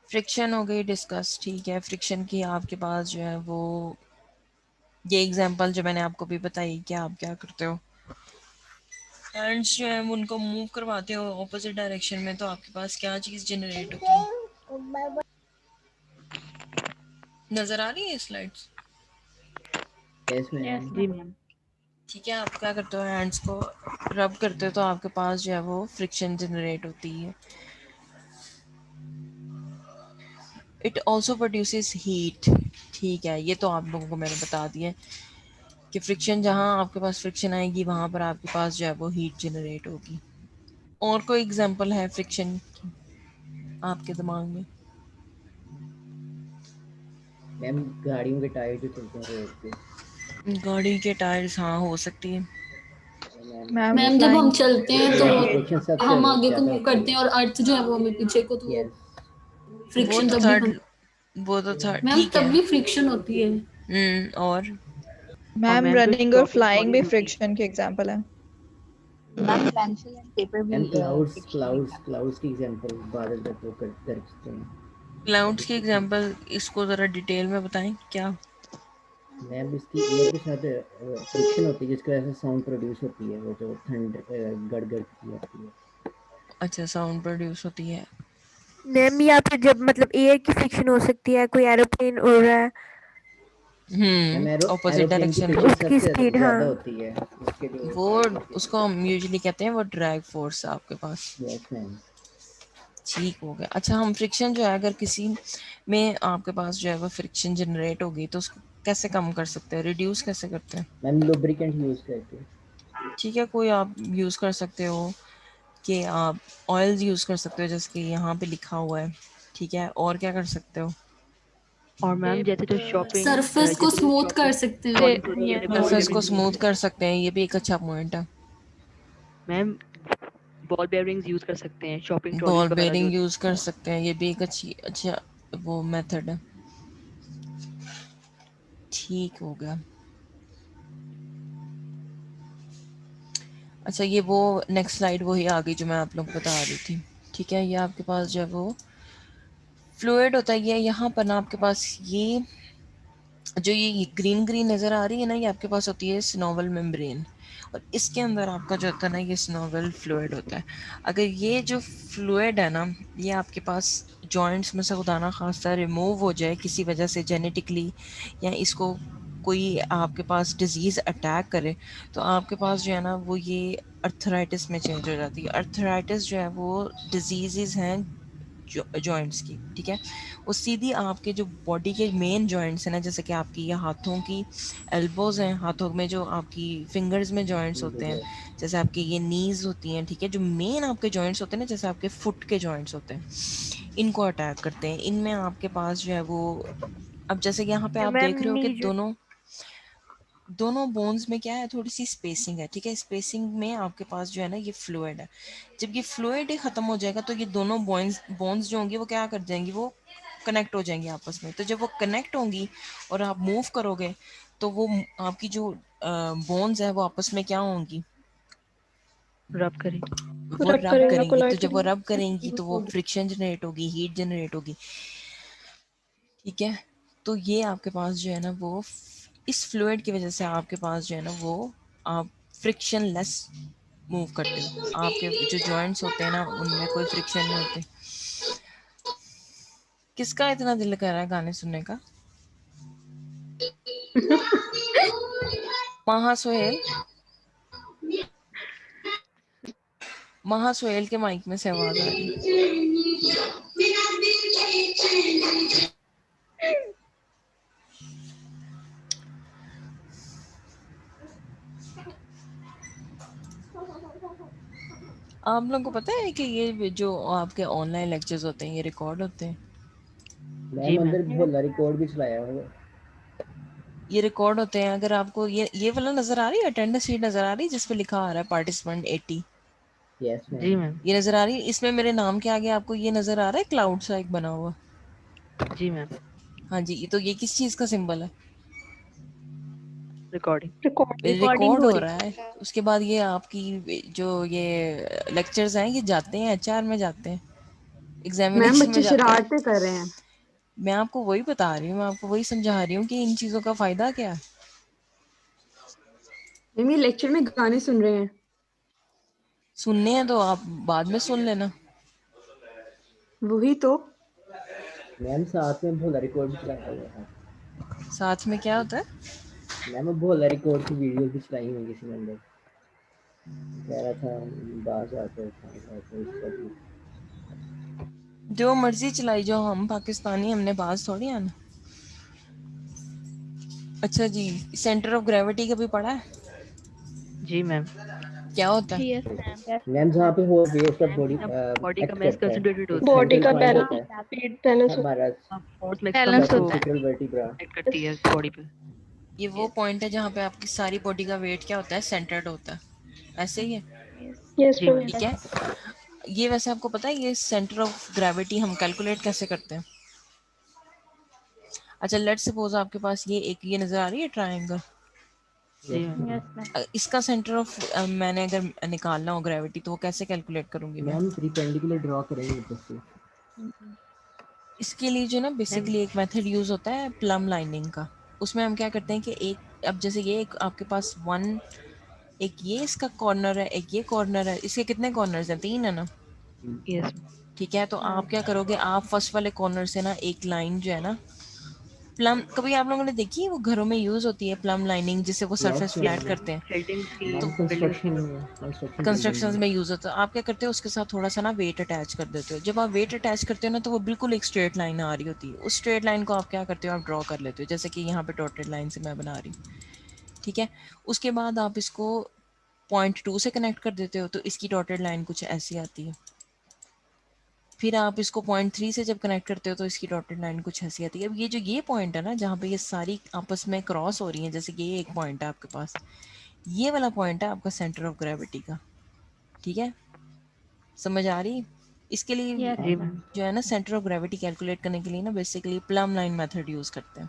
फ्रिक्शन हो गई डिस्कस, ठीक है। फ्रिक्शन की आपके पास जो है वो ये एग्जांपल जो मैंने आपको भी बताई कि आप क्या करते हो, हैंड्स जो है उनको मूव करवाते हो ऑपोजिट डायरेक्शन में, तो आपके पास क्या चीज़ जनरेट होती है? नजर आ रही है स्लाइड्स? Yes ma'am. जी मैम। ठीक है, आप क्या करते हो, हैंड्स को रब करते हो तो आपके पास जो है वो फ्रिक्शन जनरेट होती है। इट ऑल्सो प्रोड्यूसेस हीट, ठीक है। ये तो आप लोगों को मैंने बता दिया कि फ्रिक्शन, जहाँ आपके पास फ्रिक्शन आएगी वहाँ पर आपके पास जो है वो हीट जनरेट होगी। और कोई एग्जांपल है फ्रिक्शन की आपके दिमाग में? मैम गाड़ियों के टायर जो चलते हैं रोड पे। गाड़ी के टायर्स, हाँ हो सकती है। मैम जब हम चलते हैं फ्रिक्शन तो सबसे हम आगे को ज्यादा मूव होती करते है। हैं और अर्थ जो है वो हमें पीछे को, तो वो फ्रिक्शन तो तब भी थर्ड, वो तो थर्ड मैम ठीक तब है। भी फ्रिक्शन होती है। और मैम मैम जो रनिंग और शॉपिंग फ्लाइंग ट्रॉली भी होती है। फ्रिक्शन के एग्जांपल है। मैम पेंसिल एंड पेपर भी ma'am clouds friction clouds clouds की एग्जांपल बादल जब वो गरजते हैं। क्लाउड्स की एग्जांपल इसको ज़रा डिटेल में बताएं क्या? मैम इसकी एयर के साथ फ्रिक्शन होती है जिसकी वजह से साउंड प्रोड्यूस होती है, वो जो थंडर गड़गड़ की आती है। अच्छा साउंड प्रोड्यूस होती है। मैम या फिर जब मतलब एयर की फ्रिक्शन हो सकती है, कोई एरोप्लेन उड़ रहा है मैम ऑपोजिट एरोप्लेन की डायरेक्शन तो में फ्रिक्शन उसकी सबसे स्पीड, हाँ। ज्यादा होती है उसके जो वो, टायर होते उसको हम यूजुअली कहते हैं वो ड्रैग फोर्स आपके पास। हैं। Yes ma'am. ठीक हो गया। अच्छा हम फ्रिक्शन जो है अगर किसी में आपके पास जो है वो फ्रिक्शन जनरेट होगी तो उसको कैसे कम कर सकते हैं, रिड्यूस कैसे करते हैं? मैम लुब्रिकेंट यूज करके। ठीक है, कोई आप यूज़ कर सकते हो कि आप ऑयल्स यूज़ कर सकते हो जैसे कि यहाँ पे लिखा हुआ है, ठीक है। और क्या कर सकते हो? और मैम जैसे जो शॉपिंग सरफेस को स्मूथ कर सकते हैं। ट्रॉलीज होती है बॉल सरफेस को बेयरिंग्स स्मूथ होती है। कर सकते हैं, ये भी एक अच्छा पॉइंट है। मैम बॉल बेयरिंग्स यूज कर सकते हैं, शॉपिंग ट्रॉलीज बॉल वगैरह जो बेयरिंग होती यूज़ कर सकते हैं, ये भी एक अच्छा वो मेथड है। ठीक हो गया। अच्छा ये वो नेक्स्ट स्लाइड वही आ गई जो मैं आप लोग को बता रही थी, ठीक है। ये आपके पास जो है वो फ्लूइड होता है। ये यहाँ पर ना आपके पास ये जो ये ग्रीन ग्रीन नज़र आ रही है ना, ये आपके पास होती है सिनोवल मेम्ब्रेन, और इसके अंदर आपका जो होता है ना ये सिनोवल फ्लूइड होता है। अगर ये जो फ्लूइड है ना ये आपके पास जॉइंट्स में से खुदा ना खास्ता रिमूव हो जाए किसी वजह से जेनेटिकली, या इसको कोई आपके पास डिजीज़ अटैक करे तो आपके पास जो है ना वो ये अर्थराइटिस में चेंज हो जाती है। अर्थराइटिस जो है वो डिजीज़ हैं जॉइंट्स की, ठीक है। वो सीधी आपके जो बॉडी के मेन जॉइंट्स हैं ना, जैसे कि आपकी ये हाथों की एल्बोज हैं, हाथों में जो आपकी फिंगर्स में जॉइंट्स होते हैं, जैसे आपकी ये नीज होती हैं, ठीक है, जो मेन आपके जॉइंट्स होते हैं ना, जैसे आपके फुट के जॉइंट्स होते हैं, इनको अटैक करते हैं। इनमें आपके पास जो है वो, अब जैसे कि यहाँ पे आप मैम देख रहे हो कि नी जो दोनों दोनों बोन्स में क्या है, थोड़ी सी स्पेसिंग है, ठीक है। स्पेसिंग में आपके पास जो है ना ये फ्लूइड है। जब ये फ्लूइड ही खत्म हो जाएगा तो ये दोनों बोन्स जो होंगी वो क्या कर जाएंगी, वो कनेक्ट हो जाएंगी आपस में। तो जब वो कनेक्ट होंगी और आप मूव करोगे तो वो आपकी जो बोन्स है वो आपस में क्या होंगी, रब करें। वो रब रब करेंगे, करेंगी। तो कोलाइड जब वो करेंगे। रब करेंगी तो वो फ्रिक्शन जनरेट होगी, हीट जनरेट होगी, ठीक है। तो ये आपके पास जो है ना वो इस फ्लूइड की वजह से आपके पास जो है ना वो आप फ्रिक्शन लेस मूव करते हो। आपके जो जॉइंट्स होते हैं ना उनमें कोई फ्रिक्शन नहीं होते। किसका इतना दिल कर रहा है गाने सुनने का? महासोहेल, महासोहेल के माइक में से आवाज आ रही है। आप लोगों को पता है कि ये जो आपके ऑनलाइन लेक्चर्स होते हैं ये रिकॉर्ड होते हैं? जी मैम मैम। अंदर भोला रिकॉर्ड भी चलाया हुआ। ये रिकॉर्ड होते हैं। अगर आपको ये वाला नजर आ रही है, अटेंडेंस शीट नजर आ रही है जिस पे लिखा आ रहा है पार्टिसिपेंट 80, यस जी मैम। मैम। ये नजर आ रही है? इसमें मेरे नाम के आगे आपको ये नजर आ रहा है क्लाउड सा एक बना हुआ? जी मैम। हाँ जी, तो ये किस चीज का सिंबल है? रिकॉर्डिंग। रिकॉर्डिंग रिकॉर्ड हो हो रही रहा है। उसके बाद ये आपकी जो ये लेक्चर्स हैं ये जाते हैं एचआर में, जाते हैं मैम एग्जामिनेशन में बच्चे जाते हैं। शरारतें कर रहे हैं। मैं आपको वही बता रही हूँ, मैं आपको वही समझा रही हूँ कि इन चीजों का फायदा क्या है। मैम ये लेक्चर में गाने सुन रहे हैं। सुनने हैं तो आप बाद में सुन लेना। वही तो। मैम साथ में भोला रिकॉर्ड भी चलाया हुआ है। साथ में क्या होता है? मैम भोला रिकॉर्ड की वीडियो भी चलाई हुई किसी ने अंदर, कह रहा था बाहर आते थे। जो मर्जी चलाई, जो हम पाकिस्तानी, हमने बाज थोड़ी आना। अच्छा जी, सेंटर ऑफ ग्रेविटी कभी पढ़ा है? जी मैम। क्या होता है? Yes ma'am. मैम जहाँ पे वो वेस्ट ऑफ मैम बॉडी जब बॉडी का एक्ट मास करता है, कंसंट्रेटेड एक होता है बॉडी सेंट्रल का पॉइंट होता है बैलेंस हमारा फोर्स मैक्सिमम बैलेंस उसको होता है। Central vertebra. एक्ट करती है बॉडी पे। ये वो पॉइंट है जहाँ पे आपकी सारी बॉडी का वेट क्या होता है, सेंटर्ड होता है। ऐसे ही है, यस जी मैम। मैम। ठीक है। ये वैसे आपको पता है ये सेंटर ऑफ ग्रेविटी हम कैलकुलेट कैसे करते हैं? अच्छा, लेट्स सपोज आपके पास ये नजर आ रही है ट्रायंगल, जी मैम। Yes ma'am. इसका सेंटर ऑफ मैंने अगर निकालना हो ग्रेविटी तो वो कैसे कैलकुलेट करूंगी मैं? मैम परपेंडिकुलर ड्रॉ करेंगे ऊपर से। इसके लिए जो ना मैम बेसिकली एक मेथड यूज होता है प्लम लाइनिंग का। उसमें हम क्या करते हैं कि एक, अब जैसे ये एक आपके पास एक ये इसका कॉर्नर है, एक ये कॉर्नर है, इसके कितने कॉर्नर्स हैं? 3 है ना, यस ठीक है। तो आप क्या करोगे, आप फर्स्ट वाले कॉर्नर से ना एक लाइन जो है ना प्लम, कभी आप लोगों ने देखी है वो घरों में यूज होती है प्लम लाइनिंग, जिससे वो यस सरफेस फ्लैट मैम। करते हैं, बिल्डिंग्स की मैम बिल्डिंग्स की कंस्ट्रक्शन बिल्डिंग कंस्ट्रक्शंस में। में यूज होता है। आप क्या करते हो, उसके साथ थोड़ा सा ना वेट अटैच कर देते हो। जब आप वेट अटैच करते हो ना तो वो बिल्कुल एक स्ट्रेट लाइन आ रही होती है। उस स्ट्रेट लाइन को आप क्या करते हो, आप ड्रॉ कर लेते हो, जैसे कि यहाँ पे डॉटेड लाइन से मैं बना रही हूँ, ठीक है। उसके बाद आप इसको पॉइंट 2 से कनेक्ट कर देते हो तो इसकी डॉटेड लाइन कुछ ऐसी आती है। फिर आप इसको पॉइंट 3 से जब कनेक्ट करते हो तो इसकी डॉटेड लाइन कुछ ऐसी आती है। अब ये पॉइंट है ना जहाँ पे ये सारी आपस में क्रॉस हो रही हैं, जैसे कि ये एक पॉइंट है आपके पास, ये वाला पॉइंट है आपका सेंटर ऑफ ग्रेविटी का, ठीक है। समझ आ रही? इसके लिए यस जी मैम। मैम। जो है ना सेंटर ऑफ ग्रेविटी कैलकुलेट करने के लिए ना basically plum line method use करते हैं।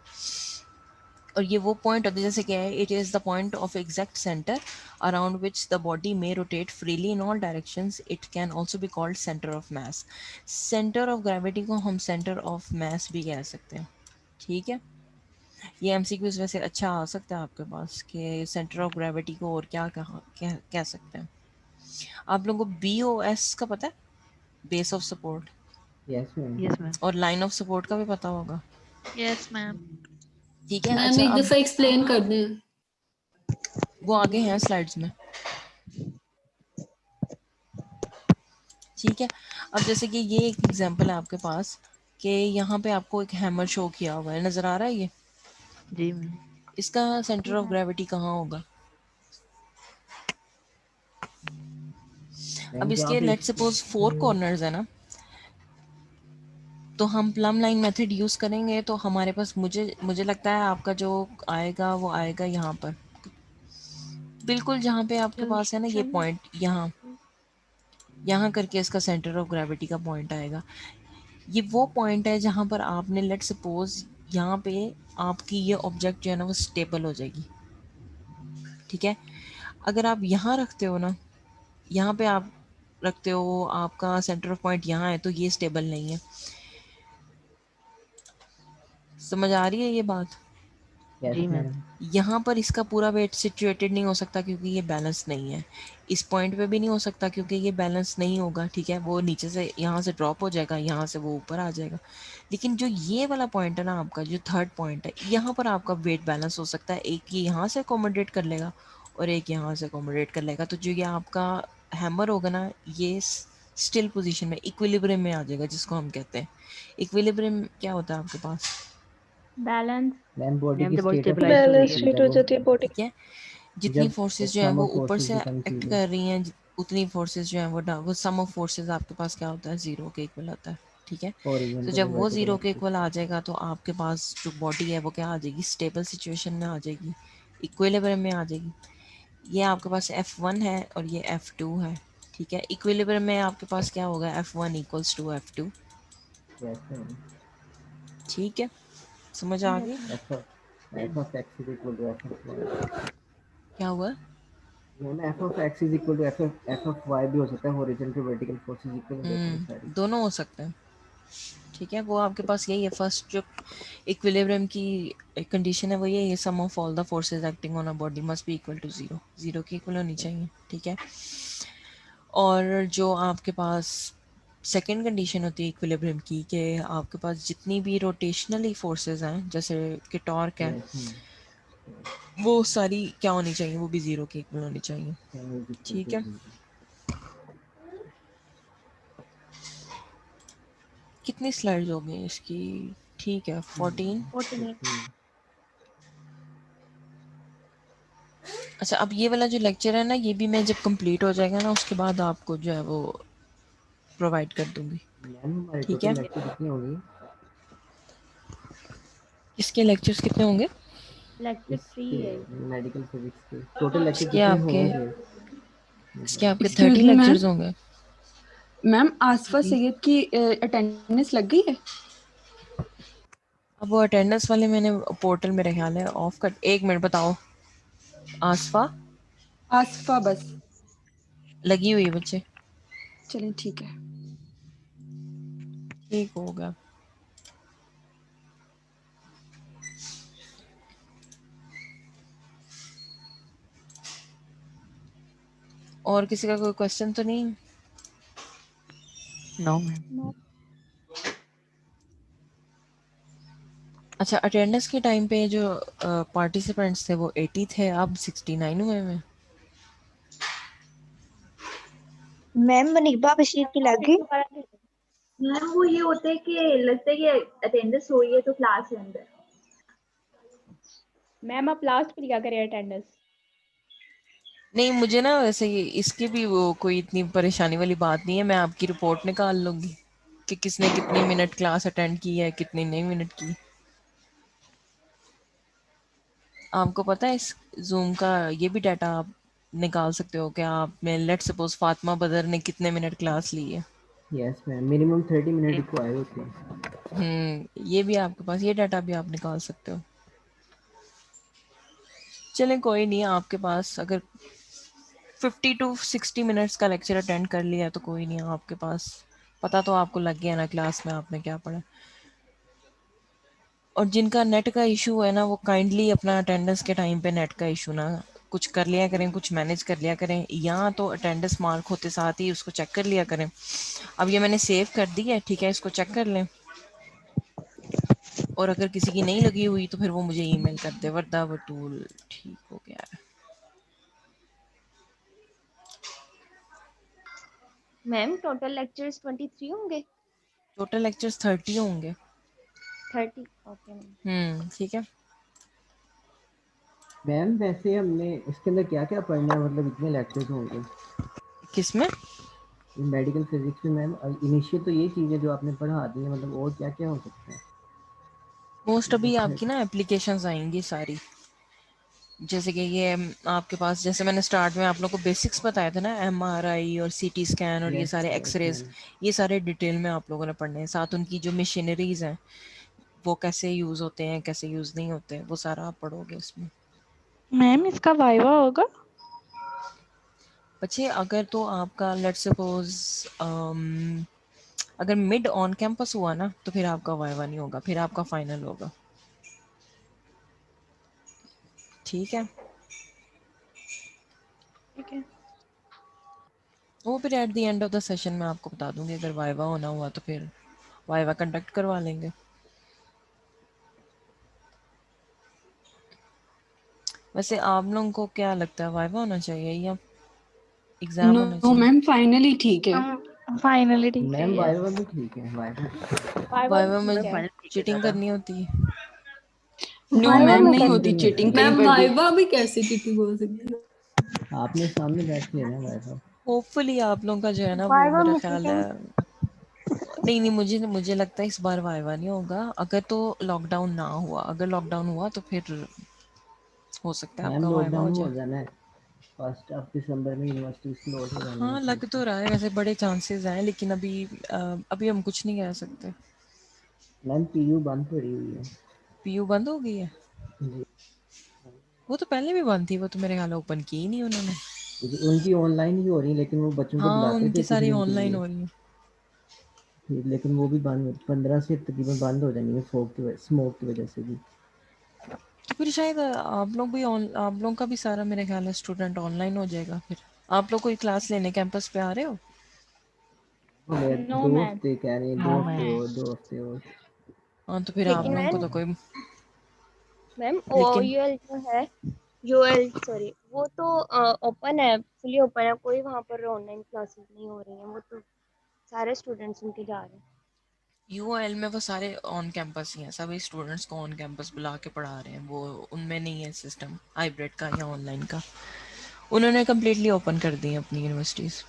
और ये वो पॉइंट होता है, जैसे क्या है, it is the point of exact centre around which the body में rotate freely in all directions. It can also be called centre of mass. Centre of gravity को हम सेंटर ऑफ मास भी कह सकते हैं, ठीक है। ये एमसीक्यूज वैसे अच्छा आ सकता है आपके पास कि सेंटर ऑफ ग्रेविटी को और क्या कह सकते हैं। आप लोगों को BOS का पता है, base of support, yes ma'am. Yes ma'am. और लाइन ऑफ सपोर्ट का भी पता होगा। Yes ma'am. ठीक है। मैम अच्छा एक अब दफा एक्सप्लेन कर दें। वो आगे हैं स्लाइड्स में। ठीक है। अब जैसे कि ये एक एग्जांपल है आपके पास कि यहाँ पे आपको एक हैमर शो किया हुआ है, नजर आ रहा है ये? जी मैम। इसका सेंटर ऑफ ग्रेविटी कहाँ होगा? अब मैम जहाँ इसके पे लेट सपोज 4 कॉर्नर्स है ना, तो हम प्लम लाइन मेथड यूज करेंगे तो हमारे पास मुझे लगता है आपका जो आएगा वो आएगा यहाँ पर, बिल्कुल जहाँ पे आपके पास है ना ये पॉइंट, यहाँ करके इसका सेंटर ऑफ ग्रेविटी का पॉइंट आएगा। ये वो पॉइंट है जहाँ पर आपने लेट सपोज यहाँ पे आपकी ये ऑब्जेक्ट जो है ना वो स्टेबल हो जाएगी। ठीक है। अगर आप यहाँ रखते हो ना, यहाँ पे आप रखते हो, आपका सेंटर ऑफ पॉइंट यहाँ है, तो ये स्टेबल नहीं है। समझ आ रही है ये बात? जी मैम। यहाँ पर इसका पूरा वेट सिचुएटेड नहीं हो सकता क्योंकि ये बैलेंस नहीं है। इस पॉइंट पे भी नहीं हो सकता क्योंकि ये बैलेंस नहीं होगा। ठीक है, वो नीचे से यहाँ से ड्रॉप हो जाएगा, यहाँ से वो ऊपर आ जाएगा। लेकिन जो ये वाला पॉइंट है ना आपका, जो थर्ड पॉइंट है, यहाँ पर आपका वेट बैलेंस हो सकता है। एक ये यहाँ से अकोमोडेट कर लेगा और एक यहाँ से अकोमोडेट कर लेगा। तो जो ये आपका हैमर होगा ना, ये स्टिल पोजीशन में इक्विलिब्रियम में आ जाएगा, जिसको हम कहते हैं। इक्विलिब्रियम क्या होता है आपके पास? बैलेंस। मैम बॉडी मैम की जब बॉडी स्टेट ऑफ स्टेबलाइज हो फ्लक्स रही बैलेंस है। होती है स्टेट हो जाती है बॉडी। ठीक है। जितनी जब फोर्सेस जो है सम वो ऑफ ऊपर फोर्सेस से बिकम एक्ट जीरो। कर रही हैं, उतनी फोर्सेस जो हैं वो सम ऑफ फोर्सेस आपके पास क्या होता है, ज़ीरो के इक्वल आता है। ठीक है। तो हॉरिजॉन्टल जब और वो वर्टिकल ज़ीरो के एक्सिस। इक्वल आ जाएगा तो आपके पास जो बॉडी है वो क्या आ जाएगी, स्टेबल सिचुएशन में आ जाएगी, इक्विलिब्रियम में आ जाएगी। ये आपके पास F1 है और ये F2 है। ठीक है। इक्विलिब्रियम में आपके पास क्या होगा, F1 equals to F2। Yes ma'am. ठीक है, समझ आ गई? F of X is equal to F of Y. क्या हुआ? Ma'am F of X is equal to F of Y भी हो सकता है, हॉरिजॉन्टल वर्टिकल फोर्सेस इक्वल हो जाती है सारी। दोनों हो सकते हैं। ठीक है, वो आपके पास यही है। फर्स्ट जो इक्विलिब्रियम की कंडीशन है वो यही है, sum of all the forces acting on a body must be equal to zero, zero की इक्वल होनी चाहिए। ठीक है। और जो आपके पास सेकेंड कंडीशन होती है इक्विलिब्रियम की, कि आपके पास जितनी भी रोटेशनली फोर्सेस हैं, जैसे कि टॉर्क है, वो सारी क्या होनी चाहिए, वो भी ज़ीरो की इक्वल होनी चाहिए। ठीक है। कितनी स्लाइड्स हो गई इसकी? ठीक है, 14। 48। अच्छा, अब ये वाला जो लेक्चर है ना, ये भी मैं जब कंप्लीट हो जाएगा ना उसके बाद आपको जो है वो प्रोवाइड कर दूंगी। मैम हमारे ठीक है। टोटल लेक्चर कितने होंगे? इसके लेक्चर्स कितने होंगे? लेक्चर 3 है। मेडिकल फिजिक्स के टोटल लेक्चर इसके कितने आपके होंगे? इसके आपके एक्सक्यूज 30 मी मैम। लेक्चर्स होंगे। मैम आसफा सैयद की अटेंडेंस लग गई है? अब वो अटेंडेंस वाले मैंने पोर्टल मेरे ख्याल है ऑफ कर। एक मिनट बताओ। आसफा आसफा बस लगी हुई है बच्चे। चलें ठीक है। ठीक होगा। और किसी का कोई क्वेश्चन तो नहीं? No ma'am. अच्छा, अटेंडेंस के टाइम पे जो पार्टिसिपेंट्स थे वो 80 थे, अब 69 हुए हैं। मैम मनीबा बशीर की लग गई। मैम वो ये होता है कि लगता है कि अटेंडेंस हो रही है तो क्लास है अंदर। मैम आप लास्ट पे लिखा करें अटेंडेंस। नहीं, मुझे ना वैसे ये इसकी भी वो कोई इतनी परेशानी वाली बात नहीं है। मैं आपकी रिपोर्ट निकाल लूंगी कि किसने कितनी मिनट क्लास अटेंड की है, कितनी नहीं मिनट की। आपको पता है इस जूम का ये भी डाटा आप निकाल सकते हो कि आपने लेट सपोज फातिमा बदर ने कितने मिनट क्लास ली है। Yes ma'am, minimum 30 minute require होती है। ये भी आपके पास ये डाटा भी आप निकाल सकते हो। चलें, कोई नहीं, आपके पास अगर 50 to 60 मिनट्स का लेक्चर अटेंड कर लिया तो कोई नहीं, आपके पास पता तो आपको लग गया ना क्लास में आपने क्या पढ़ा। और जिनका नेट का इशू है ना, वो काइंडली अपना अटेंडेंस के टाइम पे नेट का इशू ना कुछ कर लिया करें, कुछ मैनेज कर लिया करें, या तो अटेंडेंस मार्क होते साथ ही उसको चेक कर लिया करें। अब ये मैंने सेव कर दी है, ठीक है, इसको चेक कर लें। और अगर किसी की नहीं लगी हुई तो फिर वो मुझे ईमेल कर दे। वरदा बतूल ठीक हो गया है। मैम टोटल लेक्चर्स 23 होंगे। टोटल लेक्चर्स 30 होंगे। 30 ओके मैम। ठीक है। मैम वैसे हमने इसके अंदर क्या क्या पढ़ना है, मतलब इतने लेक्चर्स होंगे किसमें? मेडिकल फिजिक्स में मैम? इनिशियल तो ये चीज़ें जो आपने पढ़ा दी है, मतलब और क्या क्या हो सकता है? मोस्ट अभी अच्छा, आपकी ना एप्लीकेशंस आएंगी सारी, जैसे कि ये आपके पास, जैसे मैंने स्टार्ट में आप लोग को बेसिक्स बताया था ना, एमआरआई और सीटी स्कैन और ये यस सारे यस एक्सरेज, मैम। ये सारे डिटेल में आप लोगों ने पढ़ने हैं। साथ उनकी जो मशीनरीज हैं वो कैसे यूज़ होते हैं, कैसे यूज़ नहीं होते, वो सारा आप पढ़ोगे उसमें। मैम इसका वाइवा होगा? बच्चे अगर तो आपका लेट्स सपोज अगर मिड ऑन कैंपस हुआ ना तो फिर आपका वाइवा नहीं होगा, फिर आपका फाइनल होगा। ठीक है। ठीक है। वो फिर at the end of the session में आपको बता दूंगी, अगर वाइवा होना हुआ तो फिर वाइवा कंडक्ट करवा लेंगे। वैसे आप लोगों को क्या लगता है, वाइवा होना चाहिए या एग्जाम होना नो चाहिए? मैम फाइनली ठीक है। फाइनली ठीक है। मैम यस वाइवा भी ठीक है, वाइवा। वाइवा में मैम फाइनल ठीक है चीटिंग ज़्यादा। करनी होती है? नो वाइवा मैम में नहीं होती करनी है। चीटिंग, कहीं मैम पर भी। वाइवा भी कैसे चीटिंग हो सकती है? आपने सामने बैठ के ना वाइवा। होपफुली आप लोगों का जो है ना वो वाइवा मेरा में ख्याल है, चीटिंग। नहीं मुझे लगता है इस बार वाइवा नहीं होगा। अगर तो लॉकडाउन ना हुआ, अगर लॉकडाउन हुआ तो फिर हो सकता है मैम आपका वाइवा हो लॉकडाउन जाए। हो जाना है, 1 दिसंबर में यूनिवर्सिटीज क्लोज हो जानी है हाँ लग तो रहा है, वैसे बड़े चांसेस हैं, लेकिन अभी हम कुछ नहीं कह सकते। मैम पीयू बंद पड़ी हुई है। पीयू बंद हो गई है? जी वो तो पहले भी बंद थी, वो तो मेरे ख्याल ओपन की ही नहीं उन्होंने। जी, उनकी ऑनलाइन ही हो रही है, लेकिन वो बच्चों को हाँ बुलाते थे उनकी कुछ सारी दिन के ऑनलाइन लिए। हो रही है। फिर लेकिन वो भी बंद 15 से तकरीबन बंद हो जानी है, स्मोक की वजह से भी। तो फिर शायद आप लोग का भी सारा मेरे ख्याल है स्टूडेंट ऑनलाइन हो जाएगा। फिर आप लोग कोई क्लास लेने कैंपस पे आ रहे हो? बोले नो मैम। 2 हफ्ते कह रहे हैं, नो मैम। 2 हफ्ते और। हाँ तो फिर आप लेकिन लोगों को तो मैम कोई, मैम लेकिन ओयूएल जो है, यूएल सॉरी, वो तो ओपन है, फुली ओपन है, कोई वहाँ पर ऑनलाइन क्लासेस नहीं हो रही हैं, वो तो सारे स्टूडेंट्स उनके जा रहे हैं। यूओएल में वो सारे ऑन कैंपस ही हैं, सभी स्टूडेंट्स को ऑन कैंपस बुला के पढ़ा रहे हैं। वो उनमें नहीं है सिस्टम हाइब्रिड का या ऑनलाइन का, उन्होंने कम्प्लीटली ओपन कर दी है अपनी यूनिवर्सिटीज़।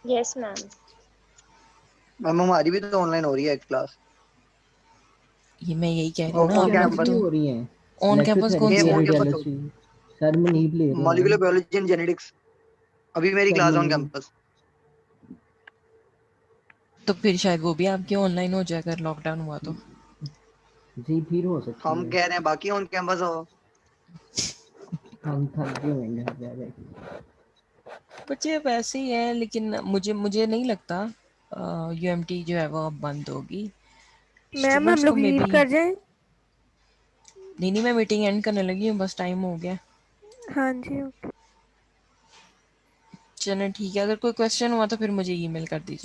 Yes ma'am. मैम हमारी भी तो ऑनलाइन हो रही है क्लास। ये मैं यही कह रही हूँ ना, ऑन आप लोग कैंपस तो भी कैंपस। हो रही हैं। ऑन कैंपस कौन ये सी इलेक्ट्रोथेरेपी, है? ऑन कैंपस हो रेडियोलॉजी सर मुनीब ले रहे हैं molecular ma'am. Biology and genetics. अभी मेरी sir class on Munib campus. तो फिर शायद वो भी आपकी ऑनलाइन हो जाए अगर लॉकडाउन हुआ तो। जी फिर हो सकती हम है। कह रहे हैं बाकी ऑन कैंपस हो। हम थक गए होंगे घर जा जाके। बच्चे अब ऐसे ही है, लेकिन मुझे नहीं लगता यूएमटी जो है वो अब बंद होगी। मैम हम स्टूडेंट्स को लोग मे लीव बी, कर जाएं? नहीं मैं मीटिंग एंड करने लगी हूँ, बस टाइम हो गया। हाँ जी ओके। चलें ठीक है, अगर कोई क्वेश्चन हुआ तो फिर मुझे ईमेल कर दीजिए।